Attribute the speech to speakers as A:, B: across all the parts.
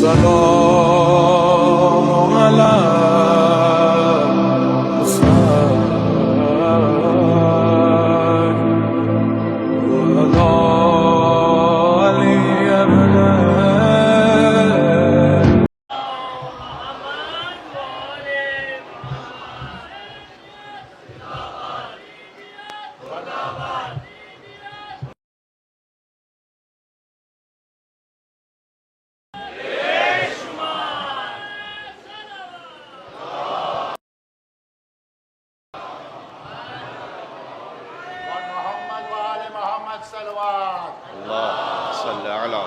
A: السلام على
B: محمد وآل محمد صلوات
C: اللهم صل على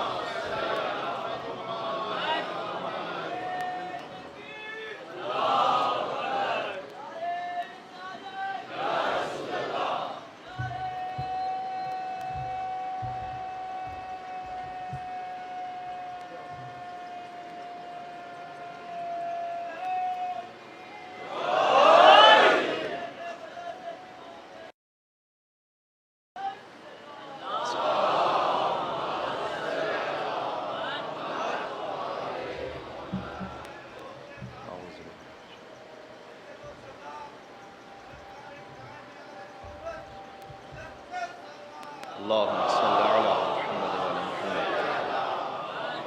C: اللهم صل على محمد وعلى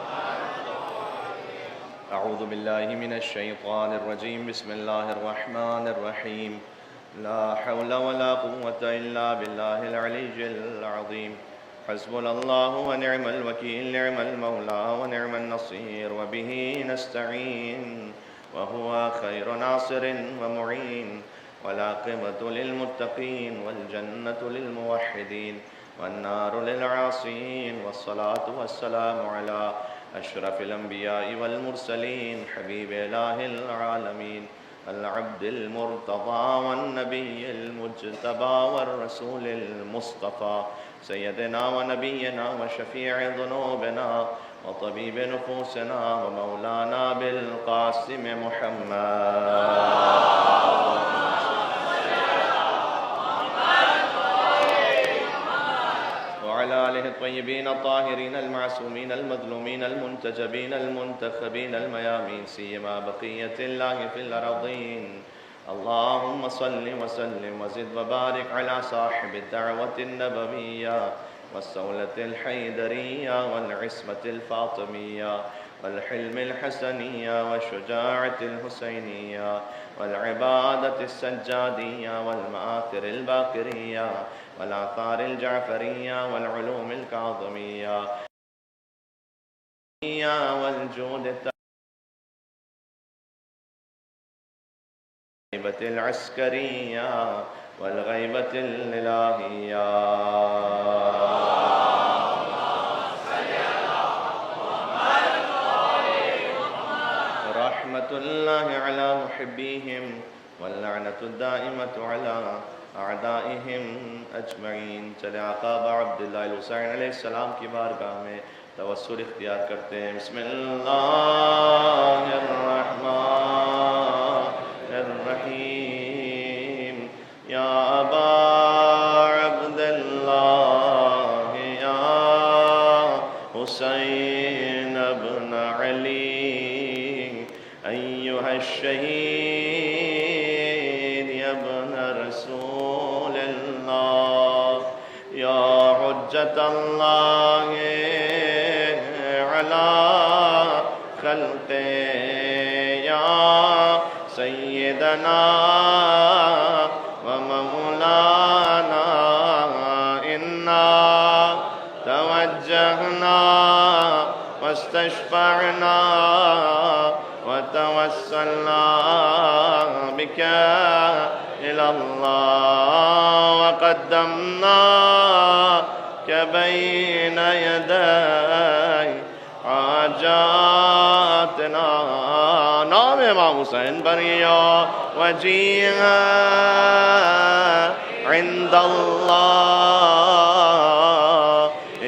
C: محمد. أعوذ بالله من الشيطان الرجيم. بسم الله الرحمن الرحيم. لا حول ولا قوة إلا بالله العلي العظيم. حسبنا الله ونعم الوكيل، نعم المولى ونعم النصير، وبه نستعين، وهو خير ناصر ومعين، والعاقبة للمتقين، والجنة للموحدين، والنار للعاصين. والصلاة والسلام على أشرف الأنبياء والمرسلين، حبيب إله العالمين، العبد المرتضى والنبي المجتبى والرسول المصطفى، سيدنا ونبينا وشفيع ذنوبنا وطبيب نفوسنا ومولانا بالقاسم محمد وعلى آله الطيبين الطاهرين المعصومين المظلومين المنتجبين المنتخبين الميامين، سيما بقية الله في الأرضين. اللهم صل وسلم وزد وبارك على صاحب الدعوة النبوية والسولة الحيدرية والعصمة الفاطمية والحلم الحسنية والشجاعة الحسينية والعبادة السجادية والمآثر الباقرية والآثار الجعفرية والعلوم الكاظمية والجود الغيبة العسكرية والغيبة الإلهية. رحمة الله على محبيهم واللعنة الدائمة على أعدائهم أجمعین. چلے آقا با عبداللہ الحسین علیہ السلام کی بارگاہ میں توسل اختیار کرتے ہیں. بسم اللہ الرحمن الرحیم. یا ابا عبداللہ یا حسین ابن علی ایہا الشہید یا ابن رسول اللہ یا حجت اللہ علی خلق یا سیدنا و مولانا انا توجہنا واستشفعنا وتوسلنا بك إلى الله وقدمناك بين يدي حاجاتنا. نام امام حسین بریا وجیہا عند اللہ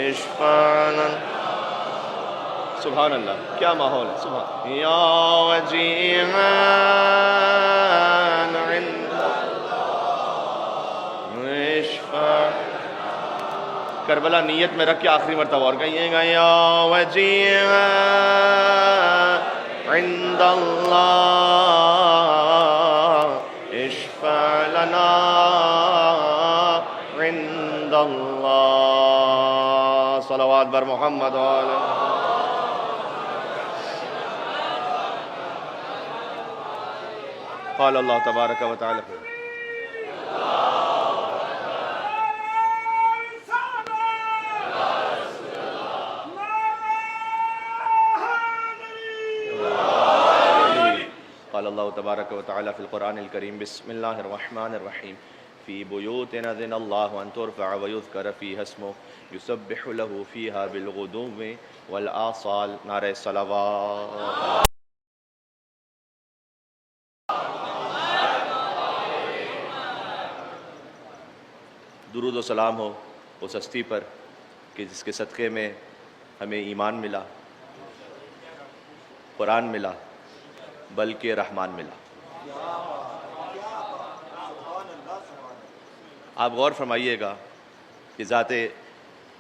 C: اشفعنا. سبحان اللہ، کیا ماحول ہے. سبحان یا وجیہا عند اللہ اشفع کربلا نیت میں رکھ کے آخری مرتبہ اور کہیے گا یا وجیہا عند اللہ اشفع لنا عند اللہ صلوات بر محمد وعلی قال اللہ تبارک و تعالی قال اللہ تبارک و تعالی فی القرآن الکریم بسم اللہ الرحمن الرحیم فی بیوت اذن اللہ ان ترفع ویذکر فیہا اسمہ یسبح له فیہا بالغدو والآصال نعرہ صلوات درود و سلام ہو اس ہستی پر کہ جس کے صدقے میں ہمیں ایمان ملا، قرآن ملا، بلکہ رحمان ملا۔ آپ غور فرمائیے گا کہ ذات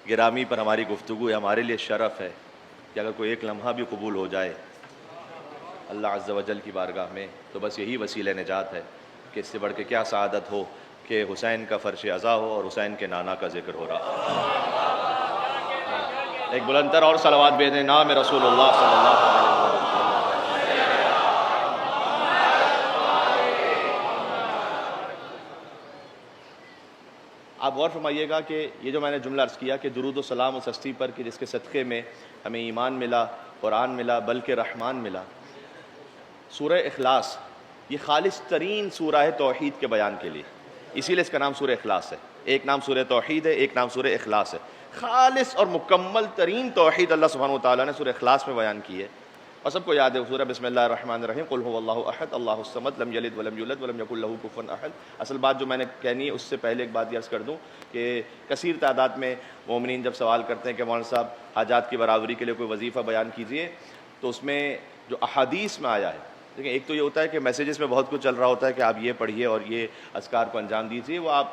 C: گرامی پر ہماری گفتگو ہے، ہمارے لیے شرف ہے کہ اگر کوئی ایک لمحہ بھی قبول ہو جائے اللہ عز و جل کی بارگاہ میں تو بس یہی وسیلہ نجات ہے کہ اس سے بڑھ کے کیا سعادت ہو کہ حسین کا فرش عزا ہو اور حسین کے نانا کا ذکر ہو رہا۔ ایک بلندتر اور صلوات بھیجیں نام رسول اللہ صلی اللہ علیہ وسلم۔ آپ غور فرمائیے گا کہ یہ جو میں نے جملہ عرض کیا کہ درود و سلام اس ہستی پر کہ جس کے صدقے میں ہمیں ایمان ملا، قرآن ملا، بلکہ رحمان ملا۔ سورہ اخلاص یہ خالص ترین سورہ ہے توحید کے بیان کے لیے، اسی لیے اس کا نام سورہ اخلاص ہے۔ ایک نام سورہ توحید ہے، ایک نام سورہ اخلاص ہے۔ خالص اور مکمل ترین توحید اللہ سبحانہ وتعالیٰ نے سورہ اخلاص میں بیان کی ہے، اور سب کو یاد ہے سورہ بسم اللہ الرحمن الرحیم قل هو اللہ احد اللہ الصمد لم یلد ولم یولد ولم یکن له کفوا احد۔ اصل بات جو میں نے کہنی ہے اس سے پہلے ایک بات یہ عرض کر دوں کہ کثیر تعداد میں مومنین جب سوال کرتے ہیں کہ مولانا صاحب حاجات کی برابری کے لیے کوئی وظیفہ بیان کیجئے، تو اس میں جو احادیث میں آیا ہے، دیکھیں ایک تو یہ ہوتا ہے کہ میسیجز میں بہت کچھ چل رہا ہوتا ہے کہ آپ یہ پڑھیے اور یہ اذکار کو انجام دیجیے، وہ آپ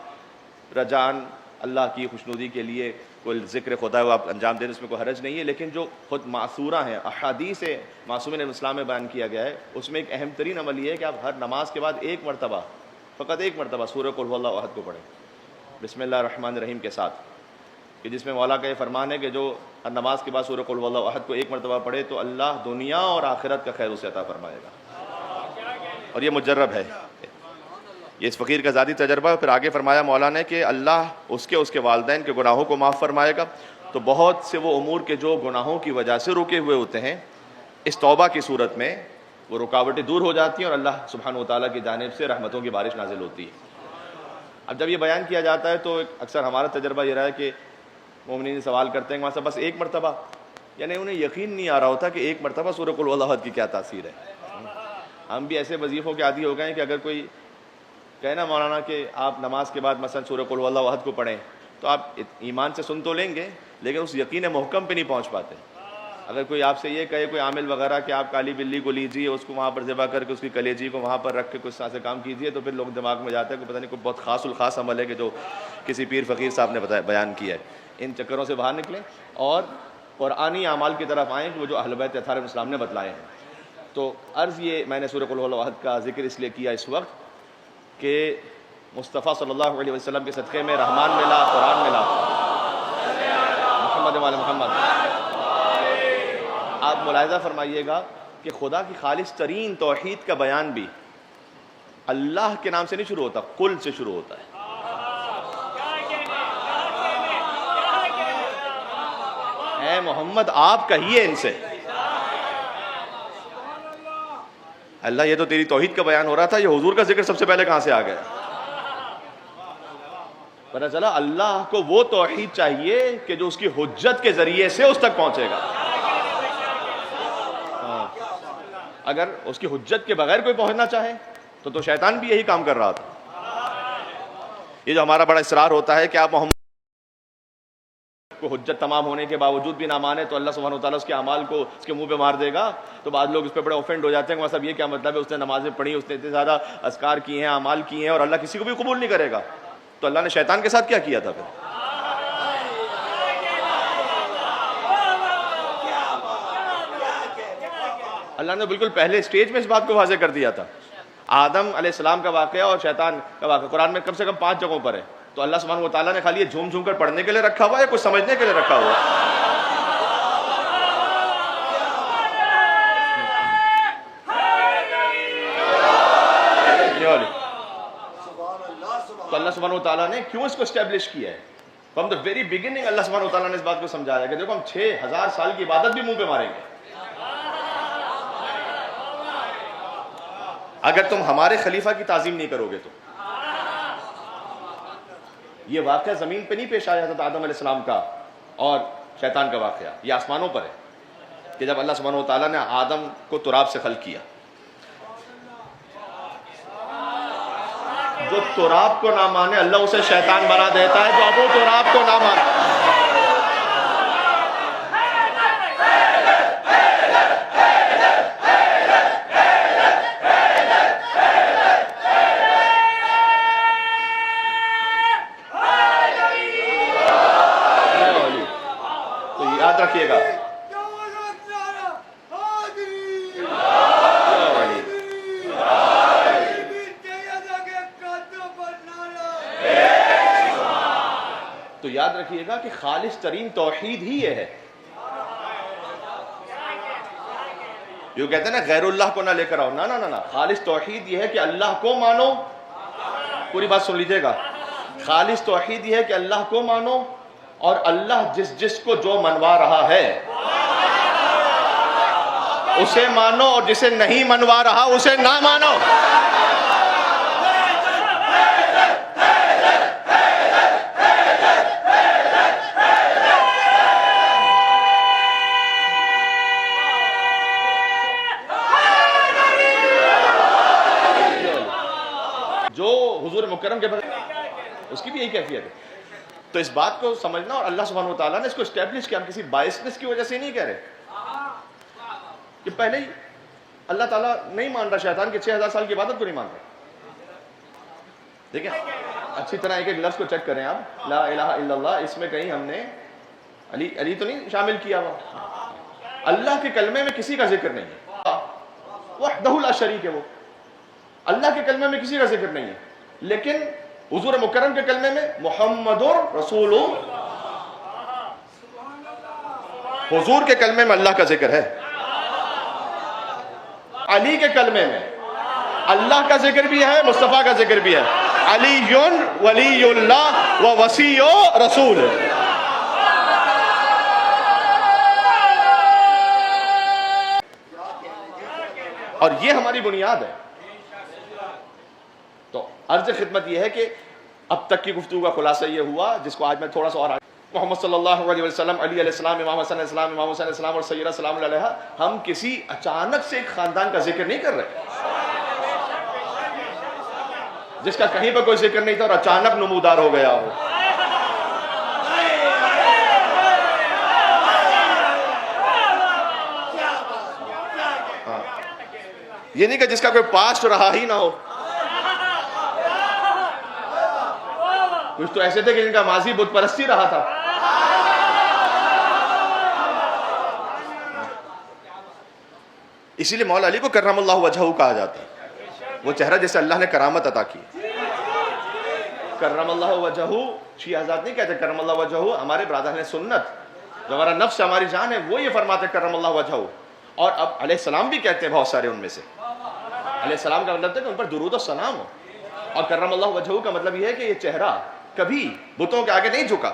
C: رجان اللہ کی خوشنودی کے لیے کوئی ذکر خدا ہے وہ آپ انجام دیں، اس میں کوئی حرج نہیں ہے۔ لیکن جو خود معصورہ ہیں، احادیث معصومین اسلام میں بیان کیا گیا ہے، اس میں ایک اہم ترین عمل یہ ہے کہ آپ ہر نماز کے بعد ایک مرتبہ، فقط ایک مرتبہ سورہ قل هو اللہ احد کو پڑھیں بسم اللہ الرحمن الرحیم کے ساتھ، کہ جس میں مولا کا یہ فرمان ہے کہ جو ہر نماز کے بعد سورہ قل هو اللہ احد کو ایک مرتبہ پڑھے تو اللہ دنیا اور آخرت کا خیر اسے عطا فرمائے گا، اور یہ مجرب ہے، یہ اس فقیر کا ذاتی تجربہ ہے۔ پھر آگے فرمایا مولا نے کہ اللہ اس کے والدین کے گناہوں کو معاف فرمائے گا، تو بہت سے وہ امور کے جو گناہوں کی وجہ سے رکے ہوئے ہوتے ہیں اس توبہ کی صورت میں وہ رکاوٹیں دور ہو جاتی ہیں اور اللہ سبحانہ وتعالیٰ کی جانب سے رحمتوں کی بارش نازل ہوتی ہے۔ اب جب یہ بیان کیا جاتا ہے تو اکثر ہمارا تجربہ یہ رہا ہے کہ مومنین سوال کرتے ہیں وہاں سے بس ایک مرتبہ، یعنی انہیں یقین نہیں آ رہا ہوتا کہ ایک مرتبہ سورہ قل هو اللہ احد کی کیا تاثیر ہے۔ ہم بھی ایسے وظیفوں کے عادی ہو گئے ہیں کہ اگر کوئی کہے نا مولانا کہ آپ نماز کے بعد مثلا سورہ قل هو اللہ احد کو پڑھیں تو آپ ایمان سے سن تو لیں گے لیکن اس یقین محکم پہ نہیں پہنچ پاتے۔ اگر کوئی آپ سے یہ کہے کوئی عامل وغیرہ کہ آپ کالی بلی کو لیجیے، اس کو وہاں پر ذبح کر کے اس کی کلیجی کو وہاں پر رکھ کے کچھ سے کام کیجیے، تو پھر لوگ دماغ میں جاتا ہے کہ پتہ نہیں کوئی بہت خاص الخاص عمل ہے کہ جو کسی پیر فقیر صاحب نے بیان کیا ہے۔ ان چکروں سے باہر نکلیں اور قرآنی اعمال کی طرف آئیں کہ وہ جو اہل بیت اطہار الاسلام نے بتلائے ہیں۔ تو عرض یہ میں نے سورہ قل هو اللہ احد کا ذکر اس لیے کیا اس وقت کہ مصطفیٰ صلی اللہ علیہ وسلم کے صدقے میں رحمان ملا، قرآن ملا، محمد وعلی محمد۔ آپ ملاحظہ فرمائیے گا کہ خدا کی خالص ترین توحید کا بیان بھی اللہ کے نام سے نہیں شروع ہوتا، قل سے شروع ہوتا ہے۔ اے محمد آپ کہیے ان سے، اللہ یہ تو تیری توحید کا بیان ہو رہا تھا، یہ حضور کا ذکر سب سے پہلے کہاں سے آ گیا؟ پتہ چلا اللہ کو وہ توحید چاہیے کہ جو اس کی حجت کے ذریعے سے اس تک پہنچے گا۔ اگر اس کی حجت کے بغیر کوئی پہنچنا چاہے تو شیطان بھی یہی کام کر رہا تھا۔ یہ جو ہمارا بڑا اصرار ہوتا ہے کہ آپ محمد کو حجت تمام ہونے کے باوجود بھی نہ مانے تو اللہ سبحانہ وتعالیٰ اس کے اعمال کو اس کے منہ پہ مار دے گا، تو بعض لوگ اس پہ بڑے اوفینڈ ہو جاتے ہیں کہ صاحب یہ کیا مطلب ہے، اس نے نمازیں پڑھی، اس نے اتنے زیادہ اذکار کیے ہیں، اعمال کیے ہیں اور اللہ کسی کو بھی قبول نہیں کرے گا۔ تو اللہ نے شیطان کے ساتھ کیا کیا تھا پھر؟ اللہ نے بالکل پہلے سٹیج میں اس بات کو واضح کر دیا تھا. آدم علیہ السلام کا واقعہ اور شیطان کا واقعہ قرآن میں کم سے کم 5 جگہوں پر ہے. تو اللہ سبحانہ و تعالیٰ نے خالی یہ جھوم جھوم کر پڑھنے کے لیے رکھا ہوا ہے یا کچھ سمجھنے کے لیے رکھا ہوا ہے؟ تو اللہ سبحانہ و تعالیٰ نے کیوں اس کو اسٹیبلش کیا ہے؟ فرام دا ویری بگننگ اللہ سبحانہ و تعالیٰ نے اس بات کو سمجھایا کہ دیکھو ہم 6000 سال کی عبادت بھی منہ پہ ماریں گے اگر تم ہمارے خلیفہ کی تعظیم نہیں کرو گے. تو یہ واقعہ زمین پہ نہیں پیش آیا تھا آدم علیہ السلام کا اور شیطان کا واقعہ, یہ آسمانوں پر ہے کہ جب اللہ سبحانہ و تعالیٰ نے آدم کو تراب سے خلق کیا. جو تراب کو نہ مانے اللہ اسے شیطان بنا دیتا ہے. جو ابو تراب کو نہ مانے تو یاد رکھیے گا تو یاد رکھیے گا کہ خالص ترین توحید ہی یہ ہے. جو کہتے ہیں نا غیر اللہ کو نہ لے کر آؤ, نہ خالص توحید یہ ہے کہ اللہ کو مانو. پوری بات سن لیجئے گا. خالص توحید یہ ہے کہ اللہ کو مانو اور اللہ جس کو جو منوا رہا ہے اسے مانو اور جسے نہیں منوا رہا اسے نہ مانو. جو حضور مکرم کے بعد اس کی بھی یہی کیفیت ہے. تو اس بات کو سمجھنا, اور اللہ سبحانہ و تعالیٰ نے اس کو اسٹیبلش کیا. ہم کسی بائسنس کی وجہ سے نہیں کہہ رہے کہ پہلے ہی اللہ تعالیٰ نہیں مان رہا شیطان کے 6000 سال کی عبادت کو نہیں مان رہا. دیکھیں اچھی طرح ایک لفظ کو چیک کریں آپ. لا الہ الا اللہ, اس میں کہیں ہم نے علی تو نہیں شامل کیا ہوا. اللہ کے کلمے میں کسی کا ذکر نہیں ہے. وحدہ لا شریک ہے, وہ اللہ کے کلمے میں کسی کا ذکر نہیں ہے. لیکن حضور مکرم کے کلمے میں محمد رسول, حضور کے کلمے میں اللہ کا ذکر ہے. علی کے کلمے میں اللہ کا ذکر بھی ہے, مصطفیٰ کا ذکر بھی ہے. علی ولی اللہ و وصی رسول. اور یہ ہماری بنیاد ہے. تو عرض خدمت یہ ہے کہ اب تک کی گفتگو کا خلاصہ یہ ہوا جس کو آج میں تھوڑا سا اور محمد صلی اللہ علیہ وسلم, علی علیہ السلام, امام حسن علیہ السلام, امام حسین علیہ السلام اور سیدہ سلام علیہ. ہم کسی اچانک سے ایک خاندان کا ذکر نہیں کر رہے جس کا کہیں پہ کوئی ذکر نہیں تھا اور اچانک نمودار ہو گیا ہو. یہ نہیں کہ جس کا کوئی پاسٹ رہا ہی نہ ہو. کچھ تو ایسے تھے کہ ان کا ماضی بت پرستی رہا تھا. اسی لیے مولا علی کو کرم اللہ وجہہ کہا جاتا ہے. وہ چہرہ جسے اللہ نے کرامت عطا کی. کرم اللہ وجہہ شیعہ حضرات نہیں کہتے کرم اللہ وجہہ. ہمارے برادران سنت جو ہمارا نفس ہماری جان ہے وہ یہ فرماتے کرم اللہ وجہہ. اور اب علیہ السلام بھی کہتے ہیں بہت سارے ان میں سے. علیہ السلام کا مطلب ہے کہ ان پر درود و سلام ہو. اور کرم اللہ وجہہ کا مطلب یہ ہے کہ یہ چہرہ کبھی بتوں کے آگے نہیں جھکا.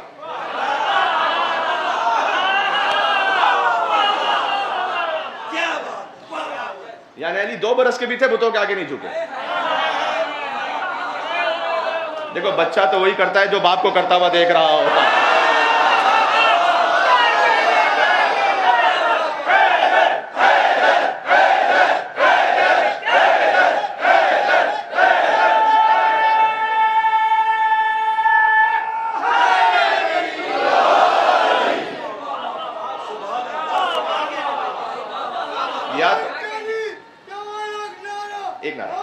C: یعنی علی 2 برس کے بھی تھے, بتوں کے آگے نہیں جھکے. دیکھو بچہ تو وہی کرتا ہے جو باپ کو کرتا ہوا دیکھ رہا ہوتا. ایک نعرہ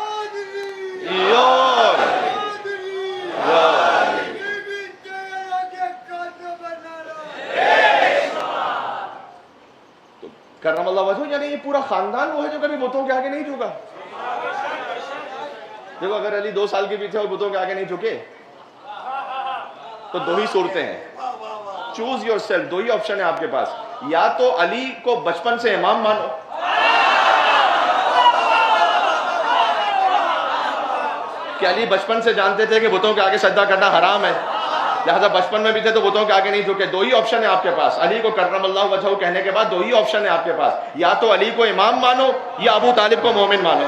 C: کرم اللہ وجہ، یعنی یہ پورا خاندان وہ ہے جو کبھی بتوں کے آگے نہیں جھکا. دیکھو اگر علی 2 سال کے پیچھے اور بتوں کے آگے نہیں جھکے تو 2 ہی صورتیں ہیں. Choose your self. 2 he option ہے آپ کے پاس. یا تو علی کو بچپن سے امام مانو، کہ علی بچپن سے جانتے تھے کہ بتوں کے آگے سجدہ کرنا حرام ہے، لہذا بچپن میں بھی تھے تو بتوں کے آگے نہیں جھکے. 2 ہی آپشن ہے آپ کے پاس. علی کو کرم اللہ وجہہ کہنے کے بعد 2 ہی آپشن ہے آپ کے پاس. یا تو علی کو امام مانو یا ابو طالب کو مومن مانو.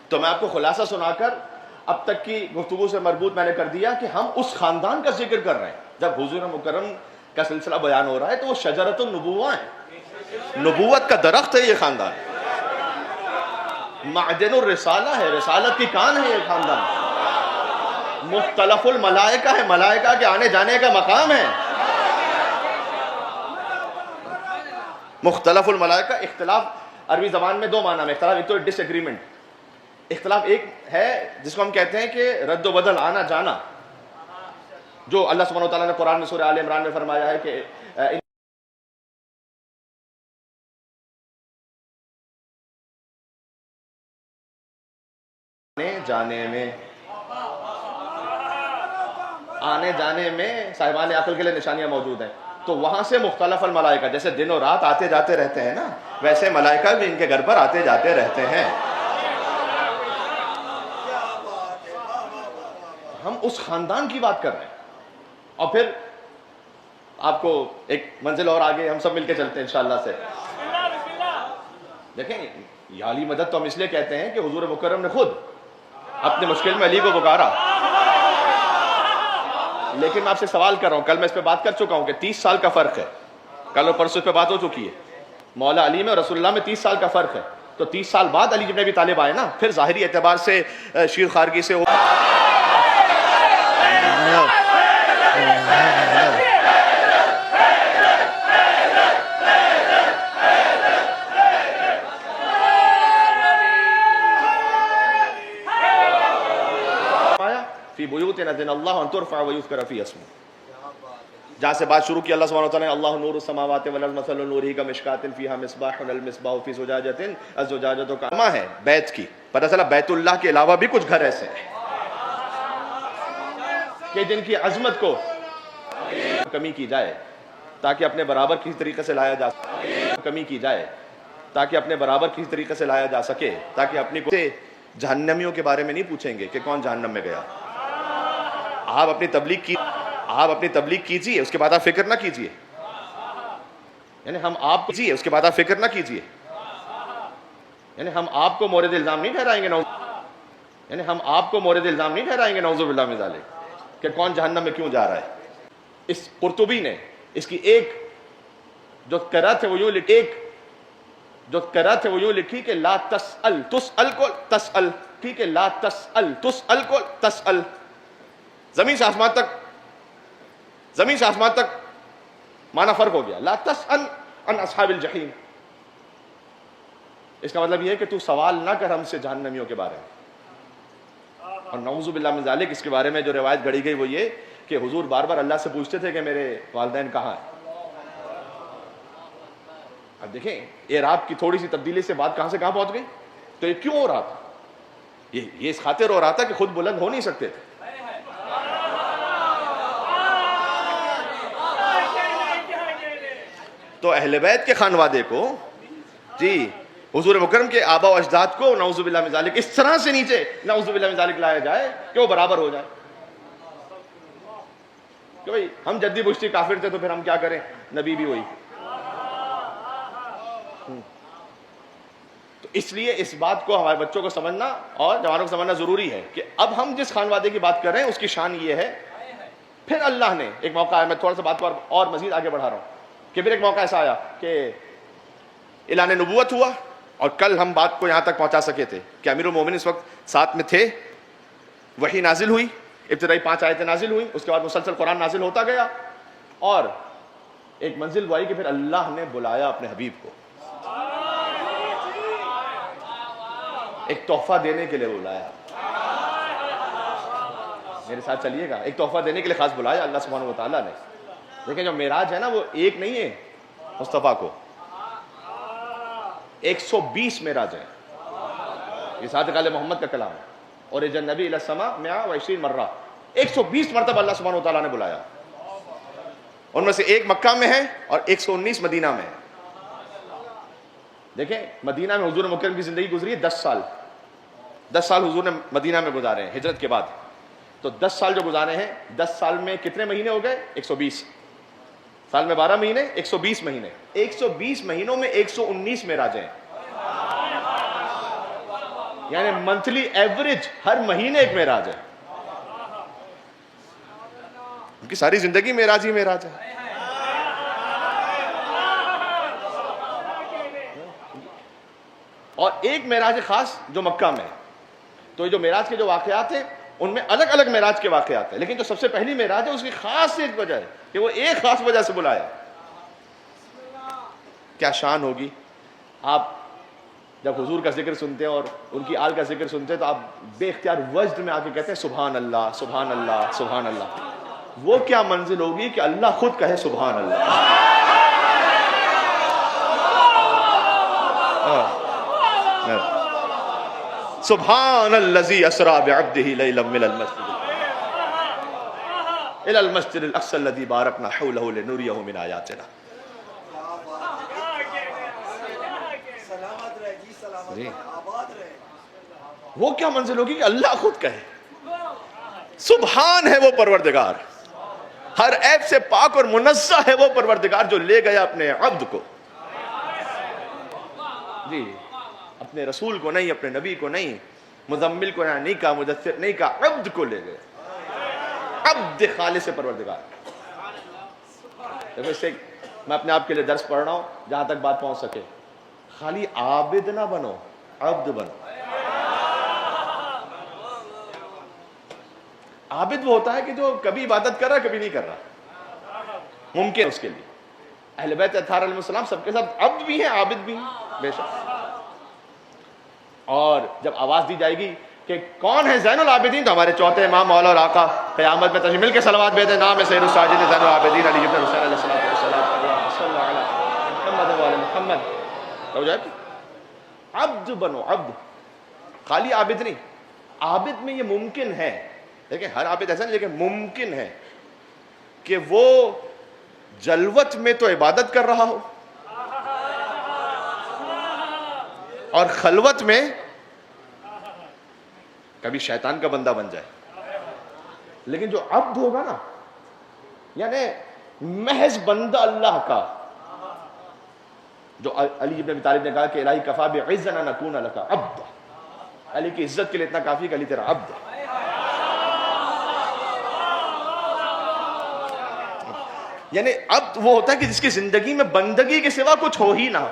C: تو میں آپ کو خلاصہ سنا کر اب تک کی گفتگو سے مربوط میں نے کر دیا کہ ہم اس خاندان کا ذکر کر رہے ہیں. جب حضور مکرم کا سلسلہ بیان ہو رہا ہے تو وہ شجرۃ النبوہ ہے، نبوت کا درخت ہے یہ خاندان. معدن الرسالہ ہے، رسالت کی کان ہے یہ خاندان. مختلف الملائکہ ہے، ملائکہ کے آنے جانے کا مقام ہے. مختلف الملائکہ. اختلاف عربی زبان میں 2 معنی میں اختلاف. ایک تو ڈس ایگریمنٹ. اختلاف ایک ہے جس کو ہم کہتے ہیں کہ رد و بدل، آنا جانا، جو اللہ سبحانہ وتعالیٰ نے قرآن میں سورہ آل عمران میں فرمایا ہے کہ آنے جانے میں صاحبان عقل کے لیے نشانیاں موجود ہیں. تو وہاں سے مختلف الملائکہ، جیسے دن و رات آتے جاتے رہتے ہیں نا، ویسے ملائکہ بھی ان کے گھر پر آتے جاتے رہتے ہیں. ہم اس خاندان کی بات کر رہے ہیں. اور پھر آپ کو ایک منزل اور آگے ہم سب مل کے چلتے ہیں انشاءاللہ سے. دیکھیں یا علی مدد تو ہم اس لیے کہتے ہیں کہ حضور مکرم نے خود اپنے مشکل میں علی کو پکارا. لیکن میں آپ سے سوال کر رہا ہوں، کل میں اس پہ بات کر چکا ہوں کہ 30 سال کا فرق ہے. کل اور پرسوں اس پہ بات ہو چکی ہے. مولا علی میں اور رسول اللہ میں 30 سال کا فرق ہے. تو 30 سال بعد علی ابن ابی طالب آئے نا، پھر ظاہری اعتبار سے شیر خارگی سے فی بیوت اذن اللہ ان ترفع ویذکر فی اسمہ. جہاں سے بات شروع کی اللہ سبحانہ وتعالیٰ نے اللہ نور السماوات والارض مثل نورہ کمشکاۃ فیہا مصباح المصباح فی زجاجۃ الزجاجۃ کما ہے بیت کی. پتہ چلا بیت اللہ کے علاوہ بھی کچھ گھر ایسے ہیں کہ جن کی عظمت کو کمی کی جائے تاکہ اپنے برابر کسی طریقے سے لایا جا سکے. کمی کی جائے تاکہ اپنے برابر کسی طریقے سے لایا جا سکے، تاکہ اپنی جہنمیوں کے بارے میں نہیں پوچھیں گے کہ کون جہنم میں گیا. آپ اپنی تبلیغ کیجئے، اس کے بعد آپ فکر نہ کیجئے. یعنی ہم آپ کو اس کے بعد آپ فکر نہ کیجئے. یعنی ہم آپ کو مورد الزام نہیں ٹھہرائیں گے نعوذ باللہ من ذالک کہ کون جہنم میں کیوں جا رہا ہے. اس قرطبی نے اس کی ایک جو قرأت ہے وہ یوں لکھی کہ لا تسأل تسأل کو تسأل، ٹھیک ہے، لا تسأل تسأل کو تسأل. زمین سے آسمان تک معنی فرق ہو گیا. لا تسأل عن اصحاب الجحیم، اس کا مطلب یہ ہے کہ تو سوال نہ کر ہم سے جہنمیوں کے بارے میں. اور نعوذ باللہ من ذالک اس کے بارے میں جو روایت گھڑی گئی وہ یہ کہ حضور بار بار اللہ سے پوچھتے تھے کہ میرے والدین کہاں ہیں. اب دیکھیں اعراب کی تھوڑی سی تبدیلی سے بات کہاں سے کہاں پہنچ گئی. تو یہ کیوں ہو رہا تھا؟ یہ اس خاطر ہو رہا تھا کہ خود بلند ہو نہیں سکتے تھے. تو اہل بیت کے خانوادے کو، جی حضور مکرم کے آبا و اجداد کو نعوذ باللہ من ذالک اس طرح سے نیچے نعوذ باللہ من ذالک لایا جائے کہ وہ برابر ہو جائے. کہ بھئی ہم جدی بشتی کافر تھے تو پھر ہم کیا کریں، نبی بھی ہوئی. تو اس لیے اس بات کو ہمارے بچوں کو سمجھنا اور جوانوں کو سمجھنا ضروری ہے کہ اب ہم جس خان وادے کی بات کر رہے ہیں اس کی شان یہ ہے. پھر اللہ نے ایک موقع آیا, میں تھوڑا سا بات کو اور مزید آگے بڑھا رہا ہوں, کہ پھر ایک موقع ایسا آیا کہ اعلان نبوت ہوا, اور کل ہم بات کو یہاں تک پہنچا سکے تھے کہ امیر المومنین اس وقت ساتھ میں تھے, وحی نازل ہوئی, ابتدائی 5 آیتیں نازل ہوئی, اس کے بعد مسلسل قرآن نازل ہوتا گیا, اور ایک منزل وہ آئی کہ پھر اللہ نے بلایا اپنے حبیب کو, ایک تحفہ دینے کے لیے بلایا. میرے ساتھ چلیے گا, ایک تحفہ دینے کے لیے خاص بلایا اللہ سبحانہ و تعالیٰ نے. لیکن جو معراج ہے نا وہ ایک نہیں ہے, مصطفیٰ کو 120 معراج ہے. یہ ساتھ قال محمد کا کلام ہے, اور یہ نبی الی السماء 120 مرہ, 120 مرتبہ اللہ سبحانہ و تعالیٰ نے بلایا. ان میں سے ایک مکہ میں ہے اور 119 مدینہ میں ہے. دیکھیں مدینہ میں حضور مکرم کی زندگی گزری ہے 10 سال, 10 سال حضور نے مدینہ میں گزارے ہیں ہجرت کے بعد. تو 10 سال جو گزارے ہیں, 10 سال میں کتنے مہینے ہو گئے؟ 120. سال میں 12 مہینے, 120 مہینے. 120 مہینوں میں 119 معراجیں ہیں, یعنی منتھلی ایوریج ہر مہینے ایک معراج ہے. ان کی ساری زندگی معراج ہی معراج ہے. اور ایک معراج خاص جو مکہ میں ہے. تو جو معراج کے جو واقعات ہیں ان میں الگ الگ معراج کے واقعات ہیں, لیکن جو سب سے پہلی معراج ہے اس کی خاص ایک وجہ ہے کہ وہ ایک خاص وجہ سے بلایا. کیا شان ہوگی. آپ جب حضور کا ذکر سنتے ہیں اور ان کی آل کا ذکر سنتے ہیں تو آپ بے اختیار وجد میں آ کے کہتے ہیں سبحان اللہ سبحان اللہ سبحان اللہ. وہ کیا منزل ہوگی کہ اللہ خود کہے سبحان اللہ. سبحان الذی اسری بعبدہ لیلا من المسجد الی المسجد الاقصی الذی بارکنا حولہ لنریہ من آیاتنا. وہ کیا منزل ہوگی کہ اللہ خود کہے سبحان ہے وہ پروردگار, ہر عیب سے پاک اور منزہ ہے وہ پروردگار جو لے گیا اپنے عبد کو. جی, اپنے رسول کو نہیں, اپنے نبی کو نہیں, مزمل کو نہیں کہا, مدثر نہیں کہا, عبد کو لے گئے. عبد خالص پروردگار. دیکھو اس سے میں اپنے آپ کے لیے درس پڑھ رہا ہوں جہاں تک بات پہنچ سکے. خالی عابد نہ بنو, عبد بنو. عابد وہ ہوتا ہے کہ جو کبھی عبادت کر رہا کبھی نہیں کر رہا, ممکن اس کے لیے. اہل بیت اطہار علیہ السلام سب کے ساتھ عبد بھی ہیں عابد بھی ہیں بے شک. اور جب آواز دی جائے گی کہ کون ہے زین العابدین, تو ہمارے چوتھے امام مولا اور آقا قیامت میں تشریف مل کے صلوات بھیجتے, نام ہے سید الساجدین زین العابدین علی ابن حسین علیہ السلام صلی اللہ علیہ محمد و علی محمد. تو جائے عبد بنو, عبد, خالی عابد نہیں. عابد میں یہ ممکن ہے, دیکھیں ہر عابد ایسا نہیں, لیکن ممکن ہے کہ وہ جلوت میں تو عبادت کر رہا ہو اور خلوت میں کبھی شیطان کا بندہ بن جائے. لیکن جو عبد ہوگا نا, یعنی محض بندہ اللہ کا, جو علی ابن ابی طالب نے کہا کہ الہی کفا بعزنا نکون لک عبد, علی کی عزت کے لیے اتنا کافی کہ علی تیرا عبد ہے. یعنی عبد وہ ہوتا ہے کہ جس کی زندگی میں بندگی کے سوا کچھ ہو ہی نہ.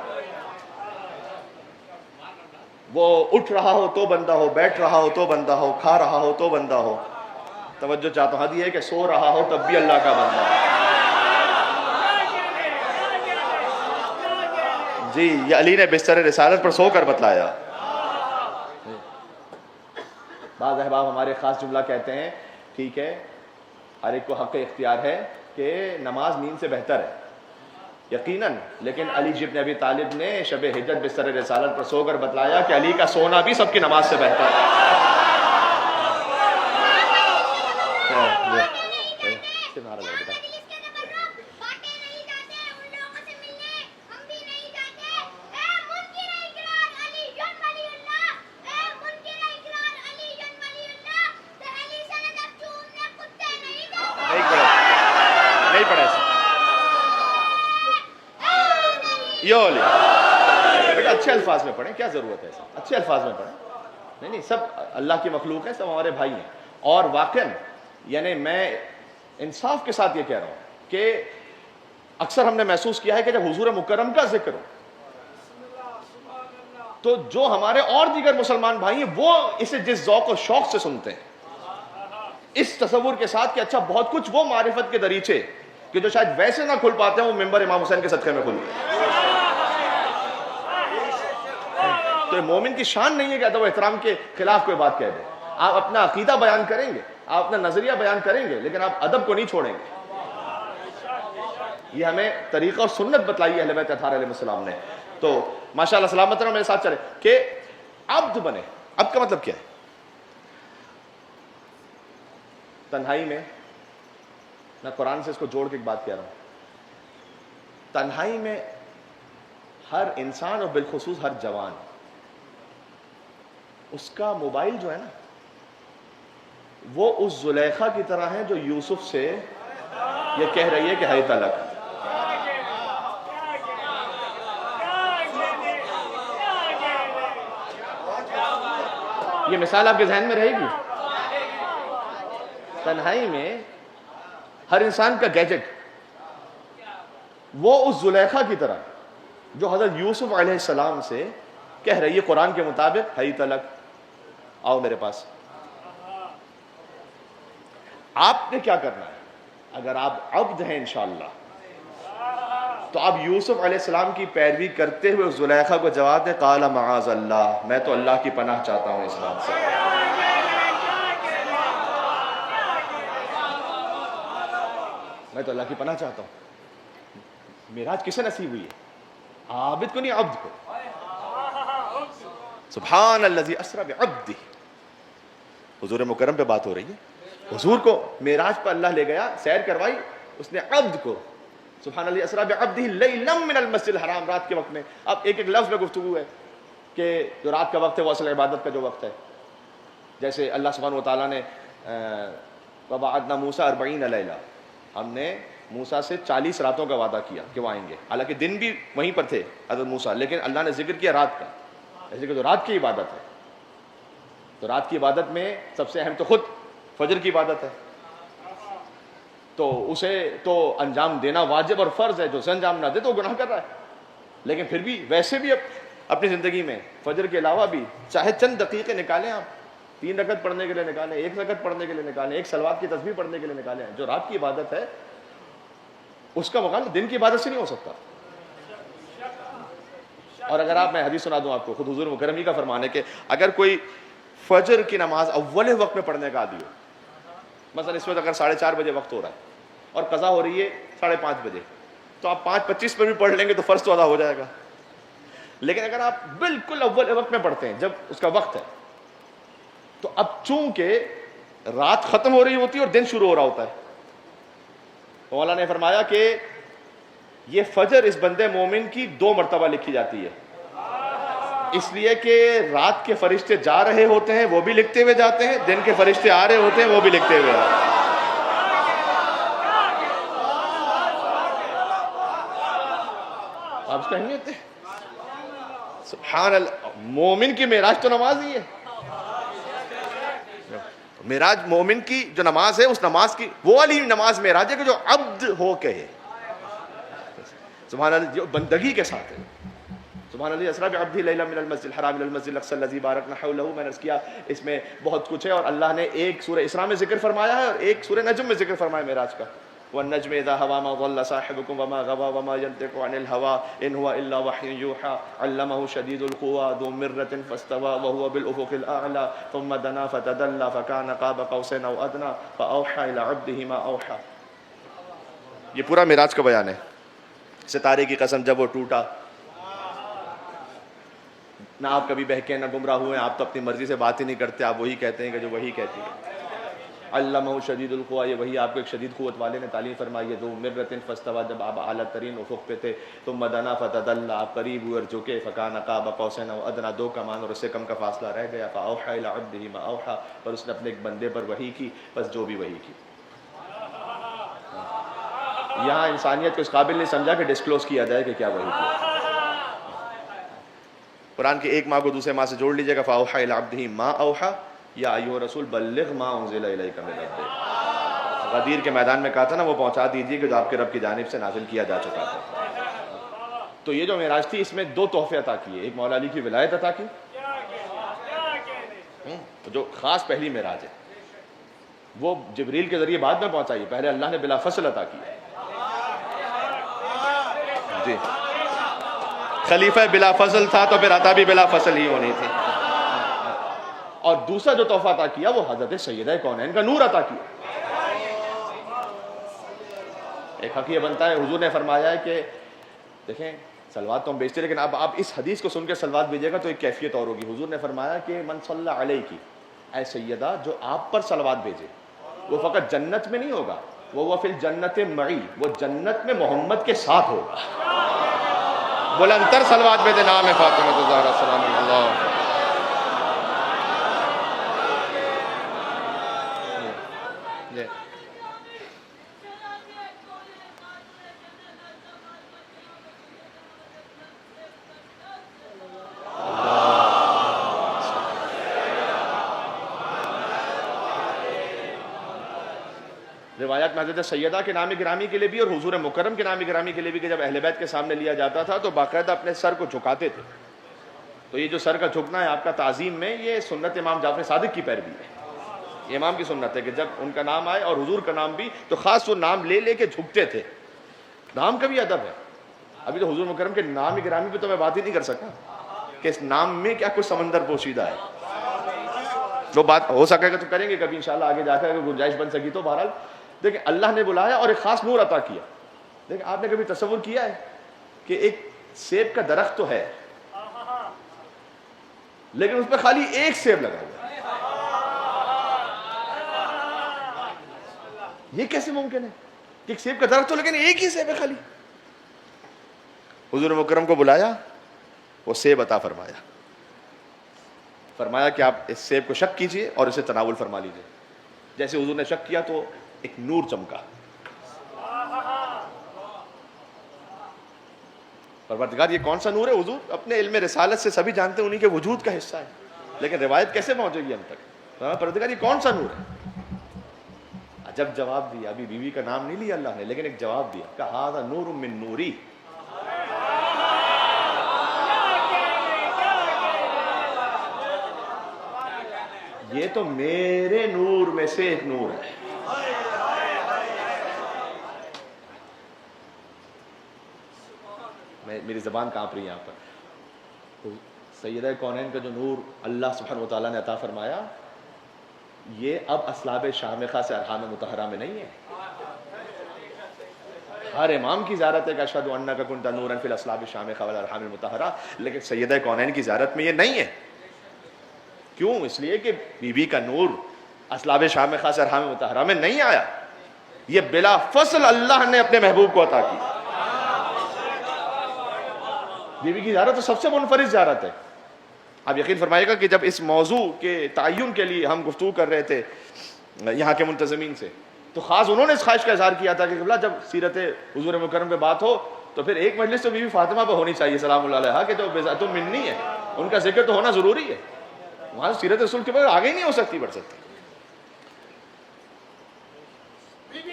C: وہ اٹھ رہا ہو تو بندہ ہو, بیٹھ رہا ہو تو بندہ ہو, کھا رہا ہو تو بندہ ہو. توجہ چاہتا ہوں, یہ ہے کہ سو رہا ہو تب بھی اللہ کا بندہ ہو. جی, یہ علی نے بستر رسالت پر سو کر بتلایا. بعض احباب ہمارے خاص جملہ کہتے ہیں, ٹھیک ہے ہر ایک کو حق اختیار ہے کہ نماز نیند سے بہتر ہے, یقیناً, لیکن علی ابن ابی طالب نے شب ہجرت بستر رسالت پر سو کر بتلایا کہ علی کا سونا بھی سب کی نماز سے بہتر ہے. نہیں پڑھا ایسا, بیٹا اچھے الفاظ میں پڑھیں, کیا ضرورت ہے ایسا, اچھے الفاظ میں پڑھیں. نہیں سب اللہ کی مخلوق ہیں, سب ہمارے بھائی ہیں. اور واقعاً یعنی میں انصاف کے ساتھ یہ کہہ رہا ہوں کہ اکثر ہم نے محسوس کیا ہے کہ جب حضور مکرم کا ذکر ہو تو جو ہمارے اور دیگر مسلمان بھائی ہیں وہ اسے جس ذوق و شوق سے سنتے ہیں, اس تصور کے ساتھ کہ اچھا بہت کچھ وہ معرفت کے دریچے کہ جو شاید ویسے نہ کھل پاتے ہیں وہ ممبر امام حسین کے صدقے میں کھل گئے. تو مومن کی شان نہیں ہے کہ ادب و احترام کے خلاف کوئی بات کہہ دے. آپ اپنا عقیدہ بیان کریں گے, آپ اپنا نظریہ بیان کریں گے, لیکن آپ ادب کو نہیں چھوڑیں گے. یہ ہمیں طریقہ اور سنت بتلائی ہے اہل بیت اطہار علیہ السلام نے. تو ماشاءاللہ سلامت رہو, میرے ساتھ چلے کہ عبد بنے. عبد کا مطلب کیا ہے؟ تنہائی میں, میں قرآن سے اس کو جوڑ کے ایک بات کہہ رہا ہوں, تنہائی میں ہر انسان اور بالخصوص ہر جوان اس کا موبائل جو ہے نا وہ اس زلیخا کی طرح ہے جو یوسف سے یہ کہہ رہی ہے کہ ہے طلق. یہ مثال آپ کے ذہن میں رہے گی. تنہائی میں ہر انسان کا گیجٹ وہ اس زلیخا کی طرح جو حضرت یوسف علیہ السلام سے کہہ رہی ہے قرآن کے مطابق ہے طلق, آؤ میرے پاس. آپ نے کیا کرنا ہے؟ اگر آپ عبد ہیں انشاءاللہ تو آپ یوسف علیہ السلام کی پیروی کرتے ہوئے اس زلیخا کو جواب دیں قال معاذ اللہ, میں تو اللہ کی پناہ چاہتا ہوں اس بات سے. میں تو اللہ کی پناہ چاہتا ہوں. معراج کسے نصیب ہوئی ہے؟ عابد کو نہیں, عبد کو. سبحان الذی اسری بعبدہ. حضور مکرم پہ بات ہو رہی ہے. حضور کو معراج پر اللہ لے گیا, سیر کروائی, اس نے عبد کو سبحان الذی اسری بعبدہ لیلا من المسجد الحرام, رات کے وقت میں. اب ایک ایک لفظ میں گفتگو ہے کہ جو رات کا وقت ہے وہ اصل عبادت کا جو وقت ہے. جیسے اللہ سبحانہ وتعالیٰ نے وَوَعَدْنَا مُوسَىٰ 40 لَيْلَةً, ہم نے موسیٰ سے 40 راتوں کا وعدہ کیا کہ وہ آئیں گے. حالانکہ دن بھی وہیں پر تھے حضرت موسیٰ, لیکن اللہ نے ذکر کیا رات کا, ایسے کہ جو رات کی عبادت ہے. تو رات کی عبادت میں سب سے اہم تو خود فجر کی عبادت ہے, تو اسے تو انجام دینا واجب اور فرض ہے. جو اسے انجام نہ دے تو وہ گناہ کر رہا ہے. لیکن پھر بھی ویسے بھی اپنی زندگی میں فجر کے علاوہ بھی چاہے چند دقیقے نکالیں, آپ 3 رکعت پڑھنے کے لیے نکالیں, 1 رکعت پڑھنے کے لیے نکالیں, 1 صلوات کی تسبیح پڑھنے کے لیے نکالیں. جو رات کی عبادت ہے اس کا مقابلہ دن کی عبادت سے نہیں ہو سکتا. اور اگر آپ, میں حدیث سنا دوں آپ کو, خود حضور مکرم ہی کا فرمان ہے کہ اگر کوئی فجر کی نماز اول وقت میں پڑھنے کا عادی ہو, مثلا اس وقت اگر 4:30 بجے وقت ہو رہا ہے اور قضا ہو رہی ہے 5:30 بجے, تو آپ 5:25 پر بھی پڑھ لیں گے تو فرض تو ادا ہو جائے گا. لیکن اگر آپ بالکل اول وقت میں پڑھتے ہیں جب اس کا وقت ہے, تو اب چونکہ رات ختم ہو رہی ہوتی ہے اور دن شروع ہو رہا ہوتا ہے, مولا نے فرمایا کہ یہ فجر اس بندے مومن کی 2 مرتبہ لکھی جاتی ہے, اس لیے کہ رات کے فرشتے جا رہے ہوتے ہیں وہ بھی لکھتے ہوئے جاتے ہیں, دن کے فرشتے آ رہے ہوتے ہیں وہ بھی لکھتے ہوئے آتے ہیں. آپ اس کا اہمیت ہے. سبحان اللہ, مومن کی معراج تو نماز ہی ہے. معراج مومن کی جو نماز ہے, اس نماز کی وہ والی نماز معراج ہے کہ جو عبد ہو کے ہے. سبحان اللہ, جو بندگی کے ساتھ ہے. سبحان اللہ اسری بعبدہ لیلا من المسجد الحرام الى المسجد الاقصى الذي باركنا حوله. میں نے عرض کیا اس میں بہت کچھ ہے, اور اللہ نے ایک سورہ اسراء میں ذکر فرمایا ہے اور ایک سورہ نجم میں ذکر فرمایا معراج کا. والنجم اذا هوى ما ضل صاحبكم وما غوى وما ينطق عن الهوى ان هو الا وحي يوحى علمه شديد القوى ذو مرة فاستوى وهو بالافق الاعلى ثم دنا فتدلى فكان قاب قوسين او ادنى فاوحى الى عبده ما اوحى. یہ پورا معراج کا بیان ہے. ستارے کی قسم جب وہ ٹوٹا, نہ آپ کبھی بہکے نہ گمراہ ہوئے, آپ تو اپنی مرضی سے بات ہی نہیں کرتے, آپ وہی کہتے ہیں کہ جو وہی کہتی ہے. علمہ شدید القویٰ, یہ وہی آپ کو ایک شدید قوت والے نے تعلیم فرمائی ہے. ذو مرۃ فاستویٰ, جب آپ اعلیٰ ترین افق پہ تھے. ثم دنا فتدلی, آپ قریب ہوئے اور جھکے. فکان قاب قوسین او ادنیٰ, 2 کمان اور اس سے کم کا فاصلہ رہ گیا. فاوحیٰ الی عبدہ ما اوحیٰ, پر اس نے اپنے ایک بندے پر وحی کی, بس جو بھی وحی کی. یہاں انسانیت کو اس قابل نہیں سمجھا کہ ڈسکلوز کیا جائے کہ کیا وحی کیا. قرآن کی ایک ماں کو دوسرے ماں سے جوڑ لیجیے گا. فَأَوْحَىٰ إِلَىٰ عَبْدِهِ مَا أَوْحَىٰ يَا أَيُّهَا الرَّسُولُ بَلِّغْ مَا أُنزِلَ إِلَيْكَ مِنْ رَبِّكَ. غدیر کے میدان میں کہا تھا نا وہ پہنچا دیجیے کہ جو آپ کے رب کی جانب سے نازل کیا جا چکا تھا. تو یہ جو معراج تھی اس میں دو تحفے عطا کیے. ایک مولا علی کی ولایت عطا کی جو خاص پہلی معراج ہے, وہ جبریل کے ذریعے بعد میں پہنچائی, پہلے اللہ نے بلا فصل عطا کی. جی خلیفہ بلا فضل تھا تو پھر عطا بھی بلا فضل ہی ہونی تھی. اور دوسرا جو تحفہ عطا کیا وہ حضرت سیدہ کونین کا نور عطا کیا. ایک حق یہ بنتا ہے, حضور نے فرمایا ہے کہ دیکھیں صلوات تو ہم بیچتے لیکن اب آپ اس حدیث کو سن کے صلوات بھیجیے گا تو ایک کیفیت اور ہوگی. حضور نے فرمایا کہ من صلی علیہ اے سیدہ, جو آپ پر صلوات بھیجے وہ فقط جنت میں نہیں ہوگا, وہ فی الجنت معی, وہ جنت میں محمد کے ساتھ ہوگا. بلندتر صلوات بھیجے نام فاطمہ الزہرا سلام اللہ. روایات میں حضرت سیدہ کے نام گرامی کے لیے بھی اور حضور مکرم کے نام گرامی کے لیے بھی کہ جب اہل بیت کے سامنے لیا جاتا تھا تو باقاعدہ اپنے سر کو جھکاتے تھے. تو یہ جو سر کا جھکنا ہے آپ کا تعظیم میں, یہ سنت امام جعفر صادق کی پیروی ہے. یہ امام کی سنت ہے کہ جب ان کا نام آئے اور حضور کا نام بھی تو خاص وہ نام لے لے کے جھکتے تھے. نام کا بھی ادب ہے. ابھی تو حضور مکرم کے نام گرامی پہ تو میں بات ہی نہیں کر سکا کہ اس نام میں کیا کچھ سمندر پوشیدہ ہے. جو بات ہو سکے گا تو کریں گے کبھی انشاءاللہ آگے جا کر اگر گنجائش بن سکی تو. بہرحال دیکھیں اللہ نے بلایا اور ایک خاص نور عطا کیا. دیکھیں آپ نے کبھی تصور کیا ہے کہ ایک سیب کا درخت تو ہے لیکن اس پہ خالی ایک سیب لگا ہوا ہے. یہ کیسے ممکن ہے کہ ایک سیب کا درخت تو لیکن ایک ہی سیب ہے خالی. حضور مکرم کو بلایا, وہ سیب عطا فرمایا, فرمایا کہ آپ اس سیب کو شک کیجئے اور اسے تناول فرما لیجئے. جیسے حضور نے شک کیا تو ایک نور چمکا. پروردگار یہ کون سا نور ہے؟ حضور اپنے علم رسالت سے سبھی جانتے ہیں, انہی کے وجود کا حصہ ہے, لیکن روایت کیسے پہنچے گی ہم تک؟ پروردگار یہ کون سا نور ہے؟ عجب جواب دیا. ابھی بیوی کا نام نہیں لیا اللہ نے لیکن ایک جواب دیا کہ ھذا نور من نوری. یہ تو میرے نور میں سے ایک نور ہے. میری زبان کانپ رہی ہے یہاں پر. سیدہ کونین کا جو نور اللہ سبحانہ و تعالیٰ نے عطا فرمایا, یہ اب اسلاب شامخہ سے ارحام مطہرہ میں نہیں ہے. ہر امام کی زیارت ہے کہ اشہد انک کنت نورا فی الاسلاب الشامخہ والارحام المطہرہ, لیکن سیدہ کونین کی زیارت میں یہ نہیں ہے. کیوں؟ اس لیے کہ بی بی کا نور اسلاب شامخہ سے ارحام مطہرہ میں نہیں آیا, یہ بلا فصل اللہ نے اپنے محبوب کو عطا کی. بی بی کی زیارت تو سب سے منفرد زیارت ہے. آپ یقین فرمائیے گا کہ جب اس موضوع کے تعین کے لیے ہم گفتگو کر رہے تھے یہاں کے منتظمین سے تو خاص انہوں نے اس خواہش کا اظہار کیا تھا کہ قبلہ جب سیرت حضور مکرم پہ بات ہو تو پھر ایک مجلس تو بی بی فاطمہ پہ ہونی چاہیے سلام اللہ علیہا, کہ جو بذات منی ہے ان کا ذکر تو ہونا ضروری ہے. وہاں سیرت رسول کے بغیر آگے ہی نہیں ہو سکتی, بڑھ سکتی.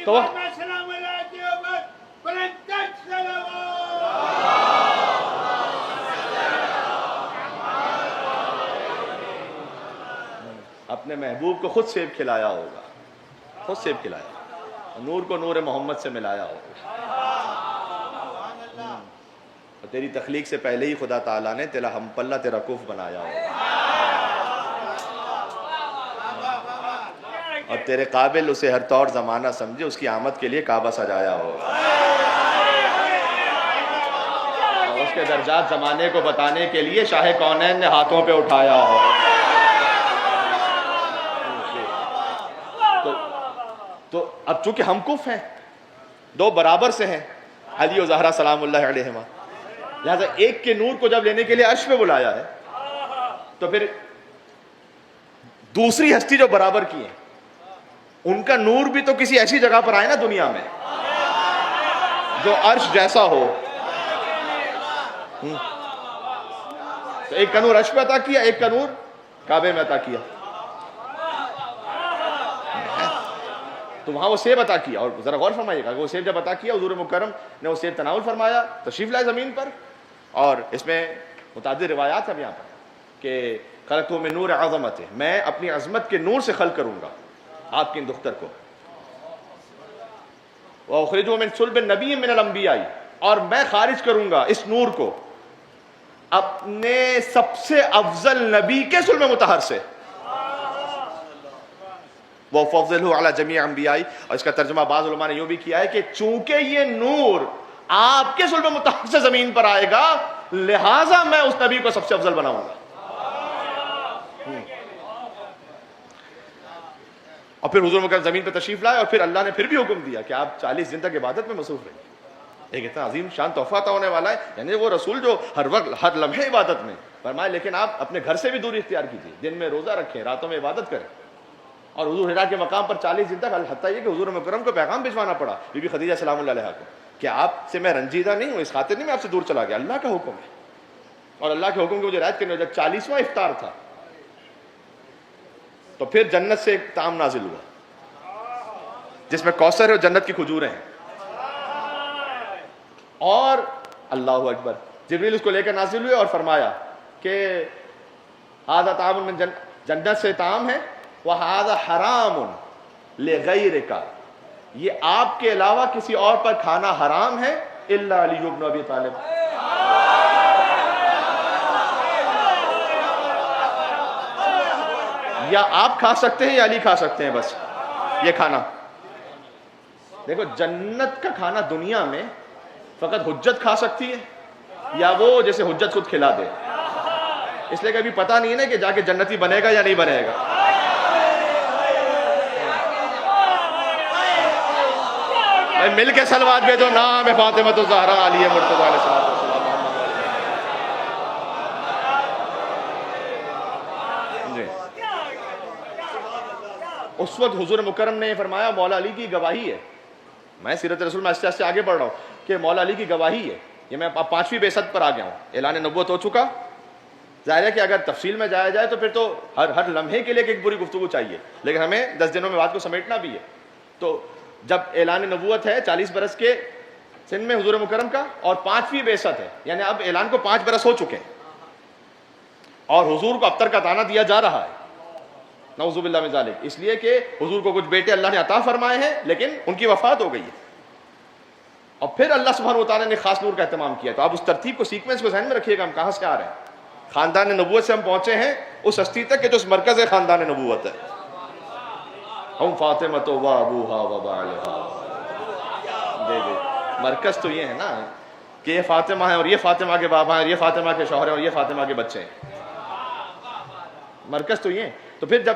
C: تو اپنے محبوب کو خود سیب کھلایا ہوگا, خود سیب کھلایا, نور کو نور محمد سے ملایا ہوگا. اور تیری تخلیق سے پہلے ہی خدا تعالیٰ نے تیرا ہم پلہ تیرا کف بنایا ہوگا, اور تیرے قابل اسے ہر طور زمانہ سمجھے, اس کی آمد کے لیے کعبہ سجایا ہوگا, اور اس کے درجات زمانے کو بتانے کے لیے شاہ کونین نے ہاتھوں پہ اٹھایا ہوگا. تو اب چونکہ ہم کف ہیں, دو برابر سے ہیں, علی و زہرا سلام اللہ علیہما, لہذا ایک کے نور کو جب لینے کے لیے عرش پہ بلایا ہے تو پھر دوسری ہستی جو برابر کی ہیں ان کا نور بھی تو کسی ایسی جگہ پر آئے نا دنیا میں جو عرش جیسا ہو. تو ایک کا نور عرش پہ عطا کیا، ایک کا نور کعبے میں عطا کیا. تو وہاں وہ سیب عطا کیا. اور ذرا غور فرمائیے گا کہ وہ سیب جب عطا کیا حضور مکرم نے وہ سیب تناول فرمایا، تشریف لائے زمین پر. اور اس میں متعدد روایات ہیں یہاں پر کہ خلقتہ من نور عظمتہ، میں اپنی عظمت کے نور سے خلق کروں گا آپ کی دختر کو. وَأُخْرِجُهُ مِنْ صُلْبِ النَّبِيٍّ مِنَ الْأَنْبِيَاءِ، اور میں خارج کروں گا اس نور کو اپنے سب سے افضل نبی کے صلب مطہر سے. وَفَضِّلْهُ عَلَى جَمِيعِ انبیائی. اور اس کا ترجمہ بعض علماء نے یوں بھی کیا ہے کہ چونکہ یہ نور آپ کے صلب مطہر سے زمین پر آئے گا، لہٰذا میں اس نبی کو سب سے افضل بناؤں گا. اور پھر حضور مکرم زمین پہ تشریف لائے، اور پھر اللہ نے پھر بھی حکم دیا کہ آپ 40 دن تک عبادت میں مصروف رہیں. ایک اتنا عظیم شان تحفہ عطا ہونے والا ہے، یعنی وہ رسول جو ہر وقت ہر لمحے عبادت میں فرمائے، لیکن آپ اپنے گھر سے بھی دوری اختیار کیجیے، دن میں روزہ رکھیں، راتوں میں عبادت کریں. اور حضور حرا کے مقام پر 40 دن تک، حتیٰ یہ کہ حضور مکرم کو پیغام بھجوانا پڑا بی بی خدیجہ سلام اللہ علیہا کو کہ آپ سے میں رنجیدہ نہیں ہوں، اس خاطر نہیں میں آپ سے دور چلا گیا، اللہ کا حکم ہے. اور اللہ کے حکم کی مجھے رعایت کرنی. جب 40واں افطار تھا تو پھر جنت سے ایک طعام نازل ہوا جس میں کوثر ہے اور جنت کی کھجوریں ہیں. اور اللہ اکبر، جبریل اس کو لے کر نازل ہوئے اور فرمایا کہ ھذا طعام من جنت سے طعام ہے، وَھذا حرام لغیرک، یہ آپ کے علاوہ کسی اور پر کھانا حرام ہے، الا علی بن ابی طالب. یا آپ کھا سکتے ہیں یا علی کھا سکتے ہیں، بس یہ کھانا. دیکھو جنت کا کھانا دنیا میں فقط حجت کھا سکتی ہے، یا وہ جیسے حجت خود کھلا دے. اس لیے کہ ابھی پتہ نہیں ہے نا کہ جا کے جنتی بنے گا یا نہیں بنے گا. مل کے صلوات بھیجو، نام فاطمہ الزہرا علی مرتضی علیہ السلام. جی اس وقت حضور مکرم نے فرمایا مولا علی کی گواہی ہے. میں سیرت رسول میں آہستہ آگے بڑھ رہا ہوں کہ مولا علی کی گواہی ہے. یہ میں اب 5ویں بعثت پر آ گیا ہوں، اعلان نبوت ہو چکا. ظاہر ہے کہ اگر تفصیل میں جایا جائے تو پھر تو ہر لمحے کے لیے ایک بری گفتگو چاہیے، لیکن ہمیں 10 دنوں میں بات کو سمیٹنا بھی ہے. تو جب اعلان نبوت ہے 40 برس کے سن میں حضور مکرم کا، اور 5ویں بعثت ہے، یعنی اب اعلان کو 5 برس ہو چکے ہیں، اور حضور کو ابتر کا تانا دیا جا رہا ہے، نعوذ باللہ من ذالک. اس لیے کہ حضور کو کچھ بیٹے اللہ نے عطا فرمائے ہیں لیکن ان کی وفات ہو گئی ہے، اور پھر اللہ سبحانہ و تعالیٰ نے خاص نور کا اہتمام کیا. تو آپ اس ترتیب کو، سیکوینس کو ذہن میں رکھیے گا، ہم کہاں سے آ رہے ہیں. خاندان نبوت سے ہم پہنچے ہیں اس ہستی تک کہ جو اس مرکز ہے خاندان نبوت ہے. ہم فاطمہ و ابوہا و بالہا. جی مرکز تو یہ ہے نا کہ یہ فاطمہ ہے اور یہ فاطمہ کے بابا ہیں اور یہ فاطمہ کے شوہر ہیں اور یہ فاطمہ کے بچے ہیں. مرکز تو یہ ہے. تو پھر جب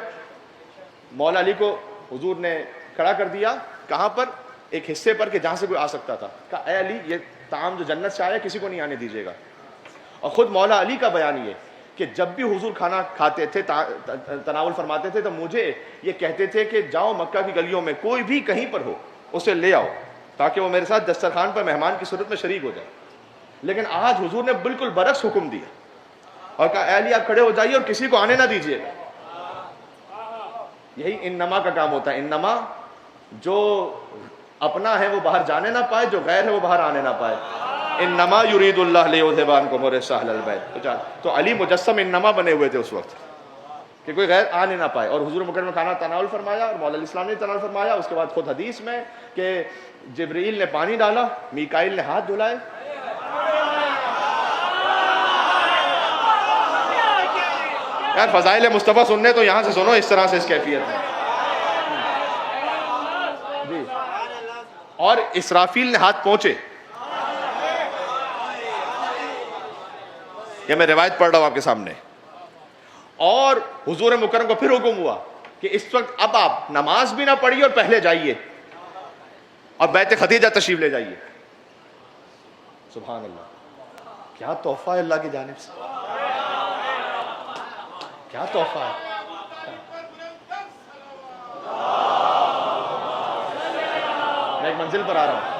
C: مولا علی کو حضور نے کھڑا کر دیا، کہاں پر؟ ایک حصے پر کہ جہاں سے کوئی آ سکتا تھا. کہا اے علی یہ طعام جو جنت سے آیا کسی کو نہیں آنے دیجیے گا. اور خود مولا علی کا بیان یہ کہ جب بھی حضور کھانا کھاتے تھے، تناول فرماتے تھے، تو مجھے یہ کہتے تھے کہ جاؤ مکہ کی گلیوں میں کوئی بھی کہیں پر ہو اسے لے آؤ تاکہ وہ میرے ساتھ دسترخوان پر مہمان کی صورت میں شریک ہو جائے. لیکن آج حضور نے بالکل برعکس حکم دیا اور کہا اے علی آپ کھڑے ہو جائیے اور کسی کو آنے نہ دیجیے گا. یہی انما کا کام ہوتا ہے. انما جو اپنا ہے وہ باہر جانے نہ پائے، جو غیر ہے وہ باہر آنے نہ پائے. انما یرید اللہ لیذھب عنکم الرجس اہل البیت. تو علی مجسم انما بنے ہوئے تھے اس وقت کہ کوئی غیر آنے نہ پائے. اور حضور مکرم نے کھانا تناول فرمایا اور مولا علیہ السلام نے تناول فرمایا. اس کے بعد خود حدیث میں کہ جبرائیل نے پانی ڈالا، میکائیل نے ہاتھ دھلائے. یار فضائل مصطفیٰ سننے تو یہاں سے سنو اس طرح سے اس کیفیت میں. جی اور اسرافیل نے ہاتھ پہنچے. یہ میں روایت پڑھ رہا ہوں آپ کے سامنے. اور حضور مکرم کو پھر حکم ہوا کہ اس وقت اب آپ نماز بھی نہ پڑھیے اور پہلے جائیے اور بیت خدیجہ تشریف لے جائیے. سبحان اللہ، کیا تحفہ ہے اللہ کی جانب سے، کیا تحفہ ہے. میں ایک منزل پر آ رہا ہوں.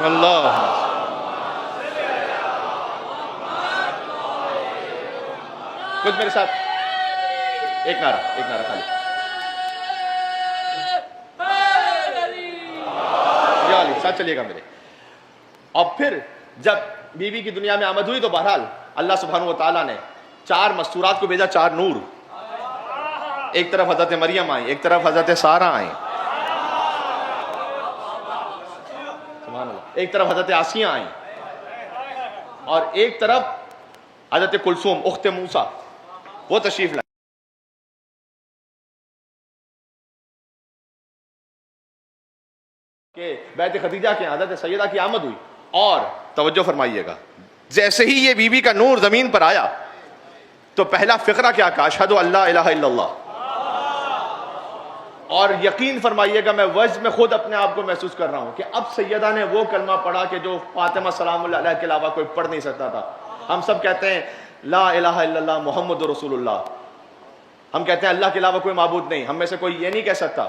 C: اللہ کچھ میرے ساتھ ایک نعرہ خالی یا علی ساتھ چلیے گا میرے. اور پھر جب بی بی کی دنیا میں آمد ہوئی تو بہرحال اللہ سبحانہ و تعالیٰ نے 4 مستورات کو بھیجا, 4 نور. ایک طرف حضرت مریم آئیں, ایک طرف حضرت سارہ آئیں, سبحان اللہ, ایک طرف حضرت آسیہ آئیں, اور ایک طرف حضرت کلثوم اخت موسیٰ وہ تشریف لائیں. کہ بیت خدیجہ کے حضرت سیدہ کی آمد ہوئی, اور توجہ فرمائیے گا, جیسے ہی یہ بی بی کا نور زمین پر آیا تو پہلا فقرہ کیا کہا, اشہد ان لا الہ الا اللہ. اور یقین فرمائیے گا, میں وجد میں خود اپنے آپ کو محسوس کر رہا ہوں کہ اب سیدہ نے وہ کلمہ پڑھا کہ جو فاطمہ سلام اللہ علیہ کے علاوہ کوئی پڑھ نہیں سکتا تھا. ہم سب کہتے ہیں لا الہ الا اللہ محمد رسول اللہ, ہم کہتے ہیں اللہ کے علاوہ کوئی معبود نہیں, ہم میں سے کوئی یہ نہیں کہہ سکتا,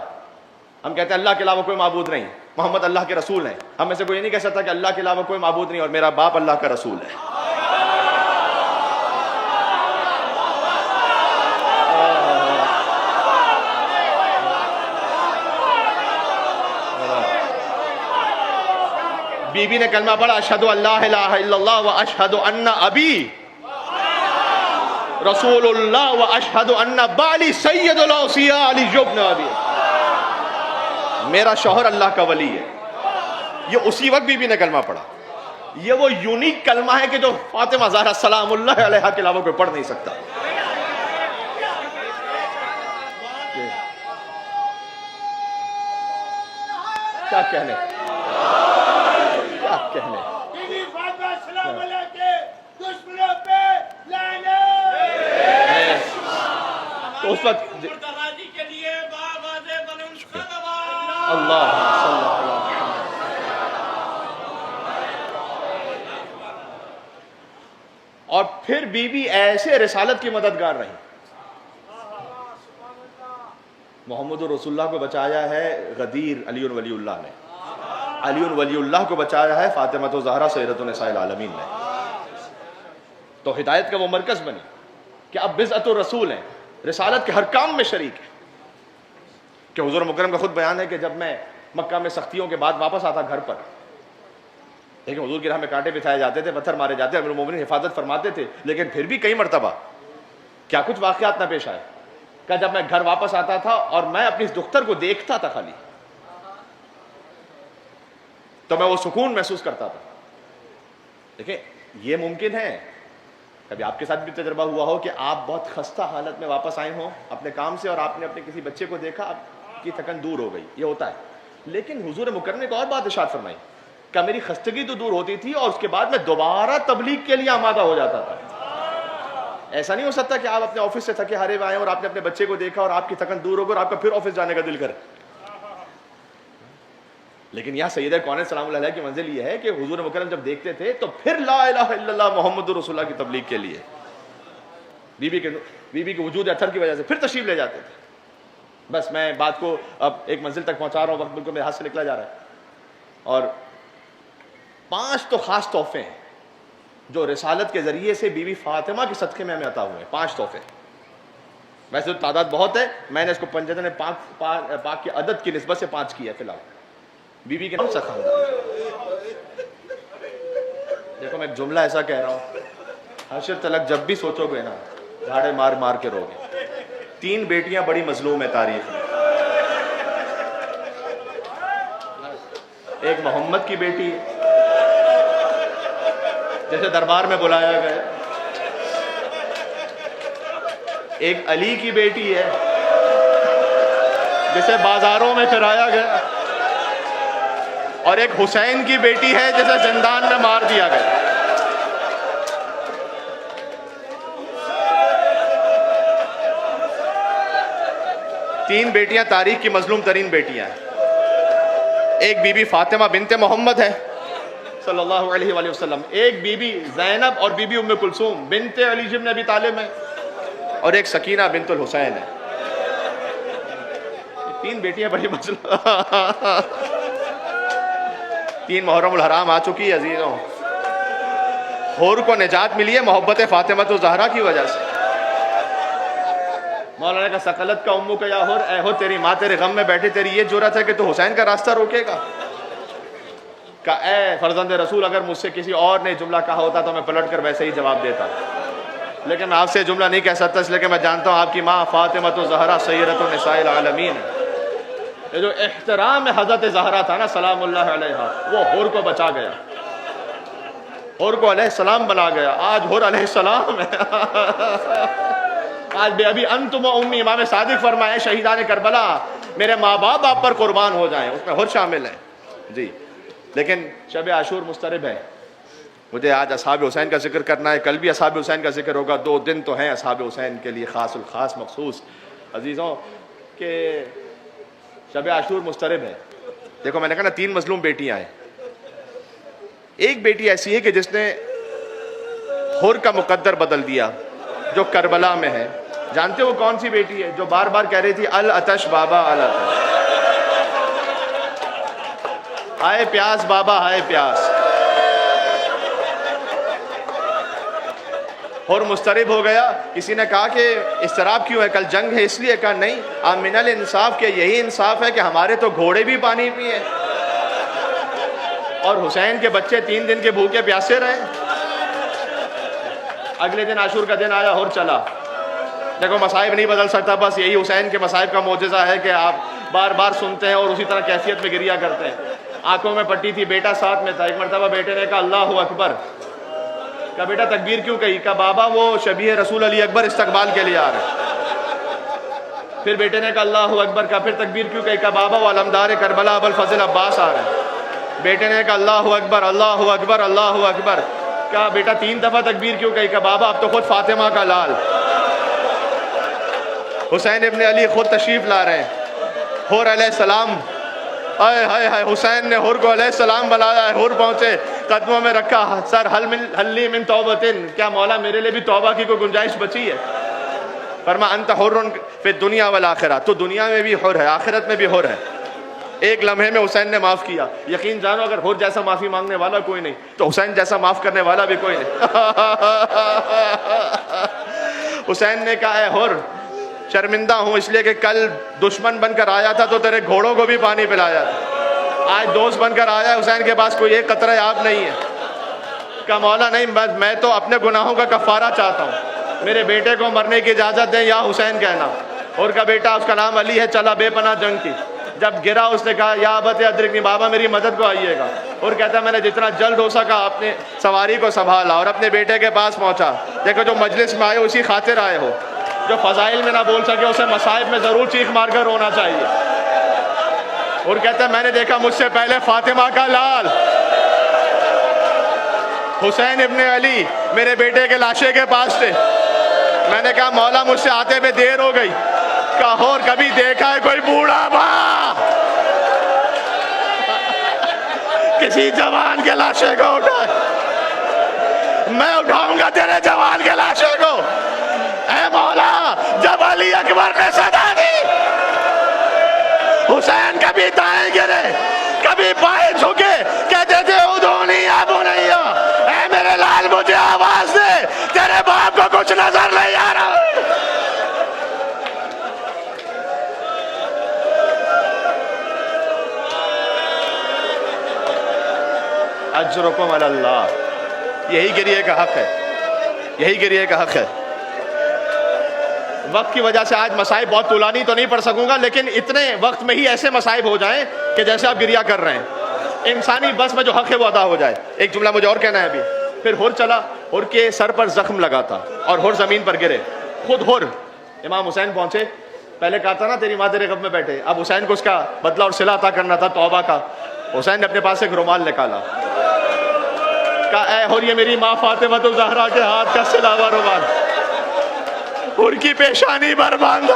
C: ہم کہتے ہیں اللہ کے علاوہ کوئی معبود نہیں, محمد اللہ کے رسول ہیں, ہم میں سے کوئی یہ نہیں کہہ سکتا کہ اللہ کے علاوہ کوئی معبود نہیں اور میرا باپ اللہ کا رسول ہے. بی بی نے کلمہ پڑھا, اشہد ان لا الہ الا اللہ و اشہد ان ابی رسول اللہ و اشہد ان بالی سید الاوصیاء علی ابن ابی, میرا شوہر اللہ کا ولی ہے. یہ اسی وقت بی بی نے کلمہ پڑھا. یہ وہ یونیک کلمہ ہے کہ جو فاطمہ زہرا سلام اللہ علیہا کے علاوہ کوئی پڑھ نہیں سکتا. کیا کہنے, کیا کہنے. تو اس وقت اللہ اور پھر بی بی ایسے رسالت کی مددگار رہی. محمد رسول اللہ کو بچایا ہے غدیر علی ولی اللہ نے, علی ولی اللہ کو بچایا ہے فاطمہ زہرا سیدۃ النساء العالمین نے. تو ہدایت کا وہ مرکز بنی کہ اب بضعۃ الرسول ہیں, رسالت کے ہر کام میں شریک ہے. کہ حضور مکرم کا خود بیان ہے کہ جب میں مکہ میں سختیوں کے بعد واپس آتا گھر پر, لیکن حضور کی راہ میں کانٹے بچھائے جاتے تھے, پتھر مارے جاتے, امیر المومنین حفاظت فرماتے تھے, لیکن پھر بھی کئی مرتبہ کیا کچھ واقعات نہ پیش آئے. کہ جب میں گھر واپس آتا تھا اور میں اپنی اس دختر کو دیکھتا تھا خالی, تو میں وہ سکون محسوس کرتا تھا. دیکھیں یہ ممکن ہے کبھی آپ کے ساتھ بھی تجربہ ہوا ہو کہ آپ بہت خستہ حالت میں واپس آئے ہوں اپنے کام سے, اور آپ نے اپنے کسی بچے کو دیکھا, آپ کی تھکن دور ہو گئی, یہ ہوتا ہے. لیکن حضور مکرم نے ایک اور بات ارشاد فرمائی کہ میری خستگی تو دور ہوتی تھی اور اس کے بعد میں دوبارہ تبلیغ کے لیے آمادہ ہو جاتا تھا. ایسا نہیں ہو سکتا کہ آپ اپنے آفس سے تھکے ہارے ہوئے آئے اور آپ نے اپنے بچے کو دیکھا اور آپ کی تھکن دور ہو گئی اور آپ کا پھر آفس جانے کا دل کرے. لیکن یہاں سیدہ کونین سلام اللہ علیہ کی منزل یہ ہے کہ حضور مکرم جب دیکھتے تھے تو پھر لا الہ الا اللہ محمد رسول اللہ کی تبلیغ کے لیے بی بی کے وجود اثر کی وجہ سے پھر تشریف لے جاتے تھے. بس میں بات کو اب ایک منزل تک پہنچا رہا ہوں, وقت بالکل میرے ہاتھ سے نکلا جا رہا ہے. اور 5 تو خاص تحفے ہیں جو رسالت کے ذریعے سے بی بی فاطمہ کے صدقے میں ہمیں عطا ہوئے ہیں. 5 تحفے. ویسے تو تعداد بہت ہے, میں نے اس کو پنجتن پاک کے عدد کی نسبت سے 5 کیا فی الحال. بی بی کے نام سے خاندان. دیکھو میں ایک جملہ ایسا کہہ رہا ہوں, حشر تلک جب بھی سوچو گے نا جھاڑے مار مار کے رو گے. 3 بیٹیاں بڑی مظلوم ہے تاریخ میں. ایک محمد کی بیٹی ہے جیسے دربار میں بلایا گیا, ایک علی کی بیٹی ہے جسے بازاروں میں پھرایا گیا, اور ایک حسین کی بیٹی ہے جسے زندان میں مار دیا گیا. تین بیٹیاں تاریخ کی مظلوم ترین بیٹیاں ہیں. ایک بی بی فاطمہ بنت محمد ہے صلی اللہ علیہ وآلہ وسلم, ایک بی بی زینب اور بی بی ام کلثوم بنت علی بن ابی طالب ہے, اور ایک سکینہ بنت الحسین ہے. تین بیٹیاں بڑی مظلوم. 3 محرم الحرام آ چکی ہے عزیزوں. حور کو نجات ملی ہے محبت فاطمہ الزہرا کی وجہ سے. مولانا کا ثقلت کا امو کا یا حور، اے ہو تیری ماں تیرے غم میں بیٹھی، تیری یہ جرأت ہے کہ تو حسین کا راستہ روکے گا؟ کہ اے فرزند رسول، اگر مجھ سے کسی اور نے جملہ کہا ہوتا تو میں پلٹ کر ویسے ہی جواب دیتا، لیکن میں آپ سے جملہ نہیں کہہ سکتا، اس لیے کہ میں جانتا ہوں آپ کی ماں فاطمہ الزہرا سیدۃ النساء العالمین ہے. یہ جو احترام حضرت زہرا تھا نا سلام اللہ علیہا، وہ حور کو بچا گیا، حور کو علیہ السلام بنا گیا. آج حور علیہ السلام ہے. آج بے ابھی انتم و امی، امام صادق فرمائے شہیدان کربلا میرے ماں باپ آپ پر قربان ہو جائیں، اس میں حور شامل ہے جی. لیکن شب عاشور مسترب ہے، مجھے آج اصحاب حسین کا ذکر کرنا ہے، کل بھی اصحاب حسین کا ذکر ہوگا. 2 دن تو ہیں اصحاب حسین کے لیے خاص الخاص مخصوص عزیزوں، کہ شب عاشور مسترب ہے. دیکھو میں نے کہا نا 3 مظلوم بیٹیاں ہیں. ایک بیٹی ایسی ہے کہ جس نے حور کا مقدر بدل دیا، جو کربلا میں ہے. جانتے ہو کون سی بیٹی ہے؟ جو بار بار کہہ رہی تھی العطش بابا العطش، ہائے پیاس بابا ہائے پیاس. اور مسترب ہو گیا. کسی نے کہا کہ اضطراب کیوں ہے، کل جنگ ہے اس لیے؟ کہا نہیں، آپ من الانصاف کے یہی انصاف ہے کہ ہمارے تو گھوڑے بھی پانی پیے اور حسین کے بچے 3 دن کے بھوکے پیاسے رہے. اگلے دن عاشور کا دن آیا، اور چلا. دیکھو مصائب نہیں بدل سکتا، بس یہی حسین کے مصائب کا معجزہ ہے کہ آپ بار بار سنتے ہیں اور اسی طرح کیفیت میں گریا کرتے ہیں. آنکھوں میں پٹی تھی، بیٹا ساتھ میں تھا. ایک مرتبہ بیٹے نے کہا اللہ اکبر. کہا بیٹا تکبیر کیوں کہی؟ کہا بابا وہ شبیہ رسول علی اکبر استقبال کے لیے آ رہے ہیں. پھر بیٹے نے کہا اللہ اکبر. کہا پھر تکبیر کیوں کہی؟ کہا بابا وہ علمدار کربلا ابوالفضل عباس آ رہے ہیں. بیٹے نے کہا اللہ اکبر اللہ اکبر اللہ اکبر. کہا بیٹا 3 دفعہ تکبیر کیوں کہی؟ کہا بابا اب تو خود فاطمہ کا لال حسین ابن علی خود تشریف لا رہے ہیں. حور علیہ السلام، ہائے ہائے ہائے، حسین نے حور کو علیہ السلام بلایا ہے. حور پہنچے، قدموں میں رکھا سر، حل لی من توبتن، کیا مولا میرے لیے بھی توبہ کی کوئی گنجائش بچی ہے؟ فرما انت حر فی الدنیا والآخرہ، تو دنیا میں بھی حر ہے آخرت میں بھی حر ہے. ایک لمحے میں حسین نے معاف کیا. یقین جانو اگر حور جیسا معافی مانگنے والا کوئی نہیں تو حسین جیسا معاف کرنے والا بھی کوئی نہیں. حسین نے کہا اے حور شرمندہ ہوں اس لیے کہ کل دشمن بن کر آیا تھا تو تیرے گھوڑوں کو بھی پانی پلایا تھا، آج دوست بن کر آیا ہے، حسین کے پاس کوئی ایک قطرہ آب نہیں ہے. کہا مولا نہیں، میں تو اپنے گناہوں کا کفارہ چاہتا ہوں، میرے بیٹے کو مرنے کی اجازت دیں یا حسین کہنا. اور کا بیٹا اس کا نام علی ہے، چلا بے پناہ جنگ کی. جب گرا اس نے کہا یا ابت ادرکنی، بابا میری مدد کو آئیے گا. اور کہتا ہے میں نے جتنا جلد ہو سکا اپنے سواری کو سنبھالا اور اپنے بیٹے کے پاس پہنچا. دیکھو جو مجلس میں آئے اسی خاطر آئے ہو، جو فضائل میں نہ بول سکے اسے مصائب میں ضرور چیخ مار کر رونا چاہیے. اور کہتا ہے میں نے دیکھا مجھ سے پہلے فاطمہ کا لال حسین ابن علی میرے بیٹے کے لاشے کے پاس تھے. میں نے کہا مولا مجھ سے آتے میں دیر ہو گئی. کہا اور کبھی دیکھا ہے کوئی بوڑھا ماں کسی جوان کے لاشے کو اٹھائے؟ میں اٹھاؤں گا تیرے جوان کے لاشے کو. اے مولا جب علی اکبر نے صدا دی، حسین کبھی دائیں گرے کبھی بائیں جھکے، کہتے تھے ادھونی یا بنیا، اے میرے لال مجھے آواز دے، تیرے باپ کو کچھ نظر نہیں آ رہا. اجرکم علی اللہ. یہی گریے کا حق ہے، یہی گریے کا حق ہے. وقت کی وجہ سے آج مصائب بہت طولانی تو نہیں پڑھ سکوں گا، لیکن اتنے وقت میں ہی ایسے مصائب ہو جائیں کہ جیسے آپ گریہ کر رہے ہیں. انسانی بس میں جو حق ہے وہ ادا ہو جائے. ایک جملہ مجھے اور کہنا ہے ابھی. پھر حر چلا، حر کے سر پر زخم لگا تھا اور حر زمین پر گرے. خود حر امام حسین پہنچے. پہلے کہا تھا نا تیری ماں تیرے غم میں بیٹھے، اب حسین کو اس کا بدلہ اور صلہ عطا کرنا تھا توبہ کا. حسین نے اپنے پاس ایک رومال نکالا. کہا اے حر یہ میری ماں فاطمہ الزہرا کے ہاتھ کا سلا ہوا رومال ان کی پیشانی پر باندھا.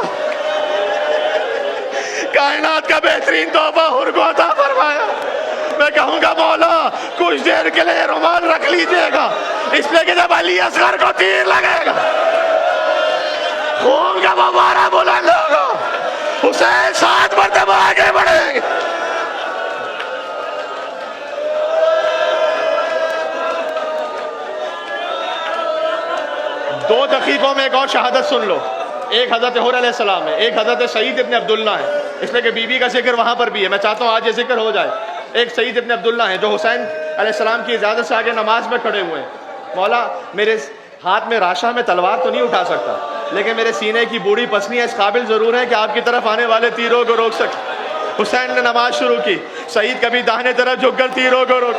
C: کائنات کا بہترین تحفہ حر کو عطا فرمایا. میں کہوں گا مولا کچھ دیر کے لیے رومال رکھ لیجئے گا، اس لیے کہ جب علی اصغر کو تیر لگے گا خون کا فوارہ بلند ہوگا، حسین 7 مرتبہ آگے بڑھیں گے. رفیقوں میں ایک اور شہادت سن لو. ایک حضرت حور علیہ السلام ہے, ایک حضرت سعید ابن عبداللہ ہے, اس لیے کہ بی بی کا ذکر وہاں پر بھی ہے. میں چاہتا ہوں آج یہ ذکر ہو جائے. ایک سعید ابن عبداللہ ہیں جو حسین علیہ السلام کی اجازت سے آگے نماز میں کھڑے ہوئے ہیں. مولا میرے ہاتھ میں راشا میں تلوار تو نہیں اٹھا سکتا, لیکن میرے سینے کی بوڑھی پسلیاں اس قابل ضرور ہیں کہ آپ کی طرف آنے والے تیروں کو روک سکے. حسین نے نماز شروع کی, سعید کبھی داہنے طرف جھک کر تیروں کو روک,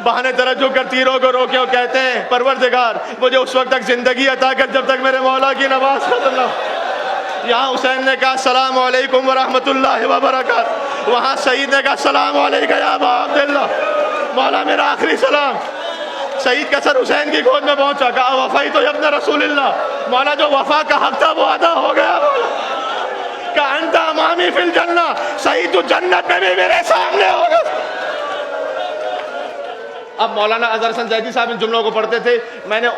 C: بہانے طرف جھک کر تیروں کو روکے اور کہتے ہیں پروردگار مجھے اس وقت تک زندگی عطا کر جب تک میرے مولا کی نماز ختم نہ ہو. یہاں حسین نے کہا السلام علیکم ورحمۃ اللہ وبرکاتہ, وہاں سعید نے کہا السلام علیکم یا ابا عبداللہ, مولا میرا آخری سلام. سعید کا سر حسین کی گود میں پہنچا, کہا وفائی تو ابن رسول اللہ, مولا جو وفا کا حق تھا وہ ادا ہو گیا. کہا انت امامی فی الجنہ, سعید تو جنت میں بھی میرے سامنے ہوگا. اب مولانا اظہر حسن زیدی صاحب ان جملوں کو پڑھتے تھے. میں نے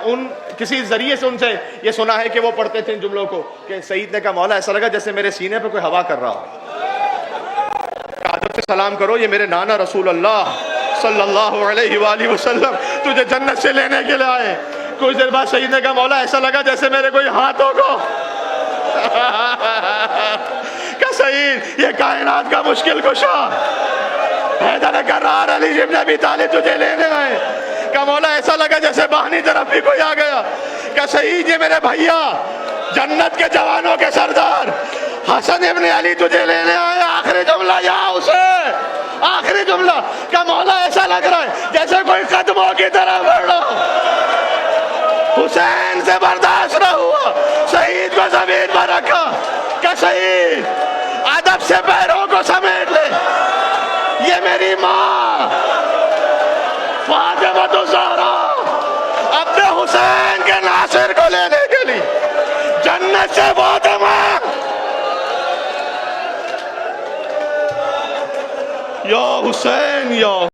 C: کسی ذریعے سے ان سے یہ سنا ہے کہ وہ پڑھتے تھے ان جملوں کو, کہ سعید نے کہا مولا ایسا لگا جیسے میرے سینے پہ کوئی ہوا کر رہا ہو. ادب سے سلام کرو, یہ میرے نانا رسول اللہ صلی اللہ علیہ وآلہ وسلم تجھے جنت سے لینے کے لیے آئے. کچھ دیر بعد سعید نے کہا مولا ایسا لگا جیسے میرے کوئی ہاتھوں کو کہ سعید یہ کائنات کا مشکل کشا حیدر کرار علی ابن ابی طالب تجھے لینے آئے. کہ مولا ایسا لگا جیسے باہنی طرف بھی کوئی آ گیا. کہ سعید یہ میرے بھیا جنت کے جوانوں کے سردار حسن ابن علی تجھے لینے آئے. آخری جملہ یا حسین, آخری جملہ کہ مولا ایسا لگ رہا ہے جیسے کوئی قدموں کی طرح بڑھ رہا ہو. حسین سے برداشت نہ ہوا, سعید کو زمین پر رکھا. کہ سعید ادب سے پیروں کو سمیٹ لے, یہ میری ماں فاطمہ الزہرا اپنے حسین کے ناصر کو لینے کے لیے جنت سے فاطمہ یا حسین یا